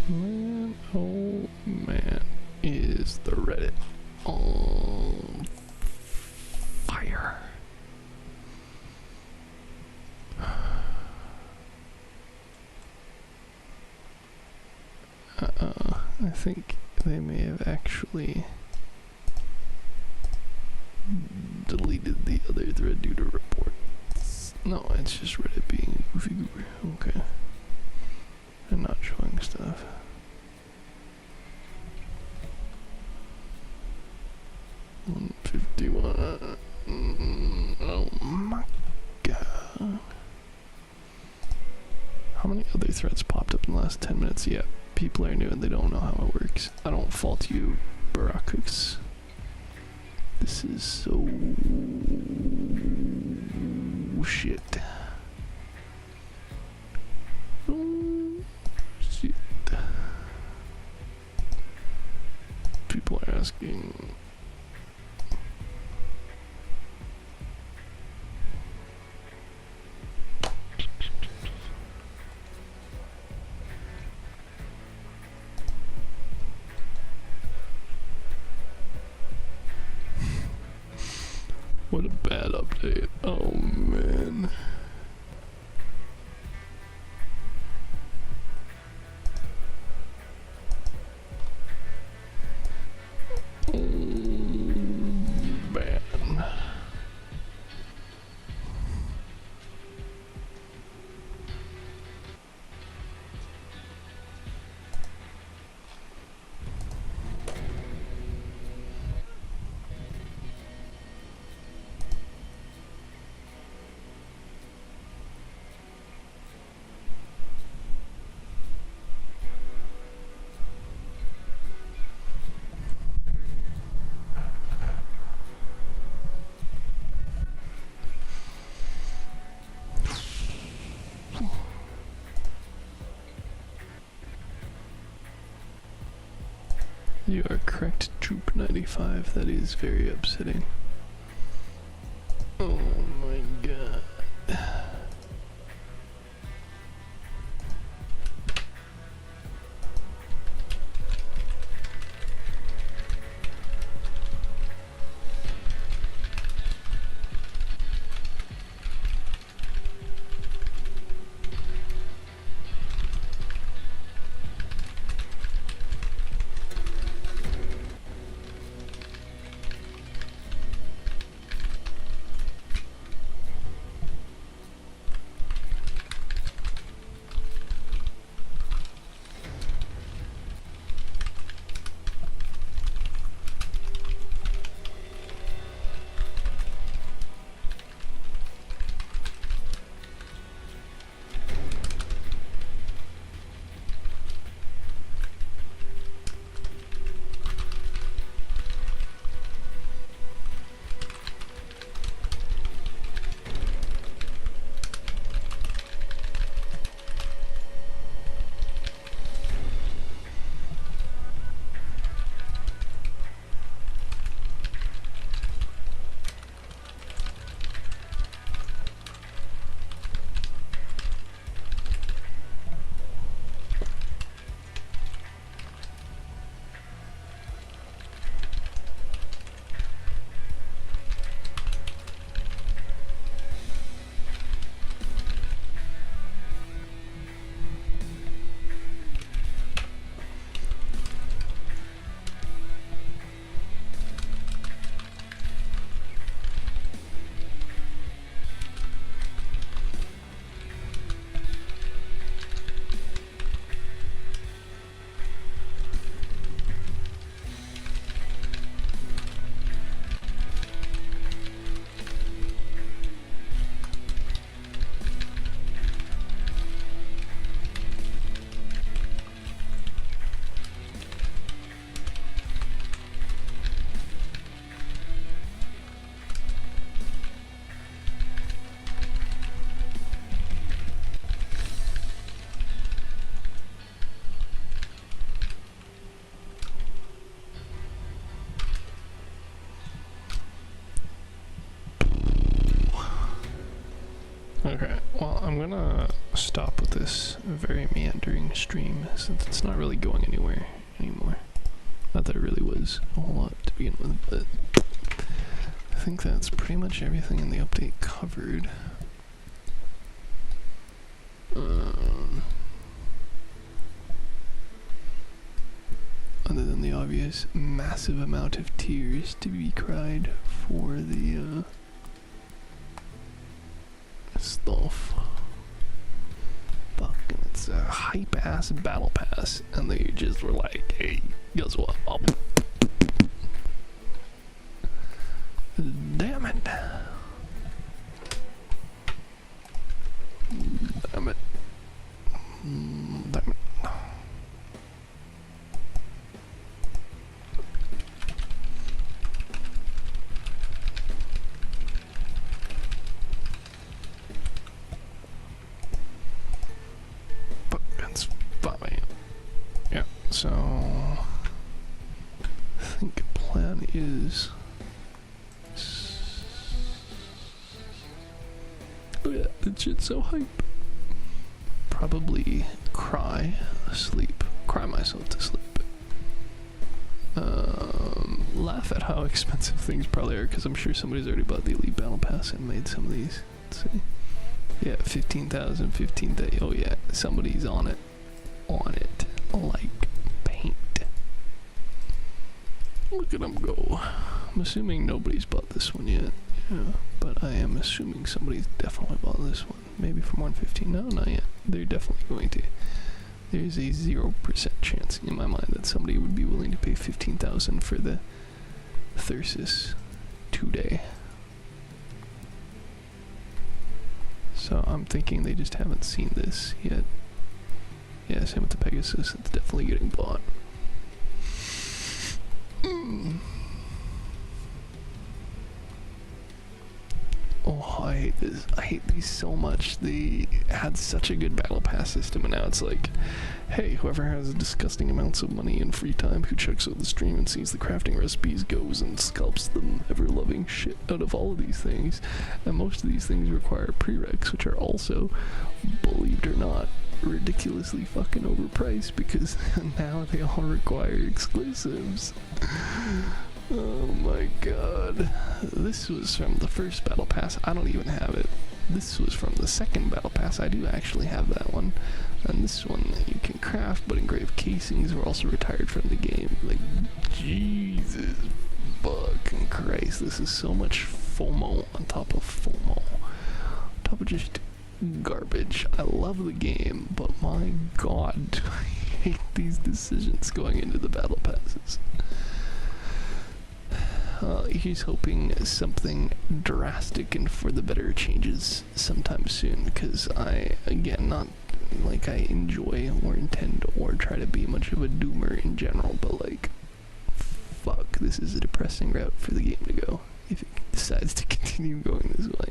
Man, oh man, is the Reddit on fire. I think they may have actually deleted the other thread due to reports. No, it's just Reddit being a goofy goober. Okay. And not showing stuff. $151. Oh my god. How many other threads popped up in the last 10 minutes? Yeah, people are new and they don't know how it works. I don't fault you, Barakuks. This is so shit. Shit. People are asking. What a bad update. Oh man. You are correct, Troop 95. That is very upsetting. Oh my god. gonna stop with this very meandering stream since it's not really going anywhere anymore. Not that it really was a whole lot to begin with, but I think that's pretty much everything in the update covered. Other than the obvious massive amount of tears to be cried for the stuff. Fucking, it's a hype ass battle pass, and they just were like, hey, guess what? Oh. Damn it. Damn it. Damn it. Yeah, so I think plan is look at that, that shit's so hype. Probably cry myself to sleep. Laugh at how expensive things probably are, because I'm sure somebody's already bought the Elite Battle Pass and made some of these. Let's see. Yeah, 15,000, 15,000. Oh yeah, somebody's on it. Like paint. Look at them go. I'm assuming nobody's bought this one yet. Yeah, but I am assuming somebody's definitely bought this one. Maybe from 115. No, not yet. They're definitely going to. There's a 0% chance in my mind that somebody would be willing to pay 15,000 for the Thyrsus 2-day. So I'm thinking they just haven't seen this yet. Yeah, same with the Pegasus, it's definitely getting bought. Oh, I hate this. I hate these so much. They had such a good Battle Pass system, and now it's like, hey, whoever has disgusting amounts of money and free time who checks out the stream and sees the crafting recipes goes and scalps them ever-loving shit out of all of these things. And most of these things require prereqs, which are also, believed or not, ridiculously fucking overpriced because now they all require exclusives. Oh my god. This was from the first Battle Pass. I don't even have it. This was from the second Battle Pass. I do actually have that one. And this one you can craft, but engraved casings were also retired from the game. Like, Jesus fucking Christ. This is so much FOMO on top of FOMO. On top of just garbage. I love the game, but my god, do I hate these decisions going into the Battle Passes. He's hoping something drastic and for the better changes sometime soon, because I, again, not like I enjoy or intend or try to be much of a doomer in general, but like, fuck, this is a depressing route for the game to go if it decides to continue going this way.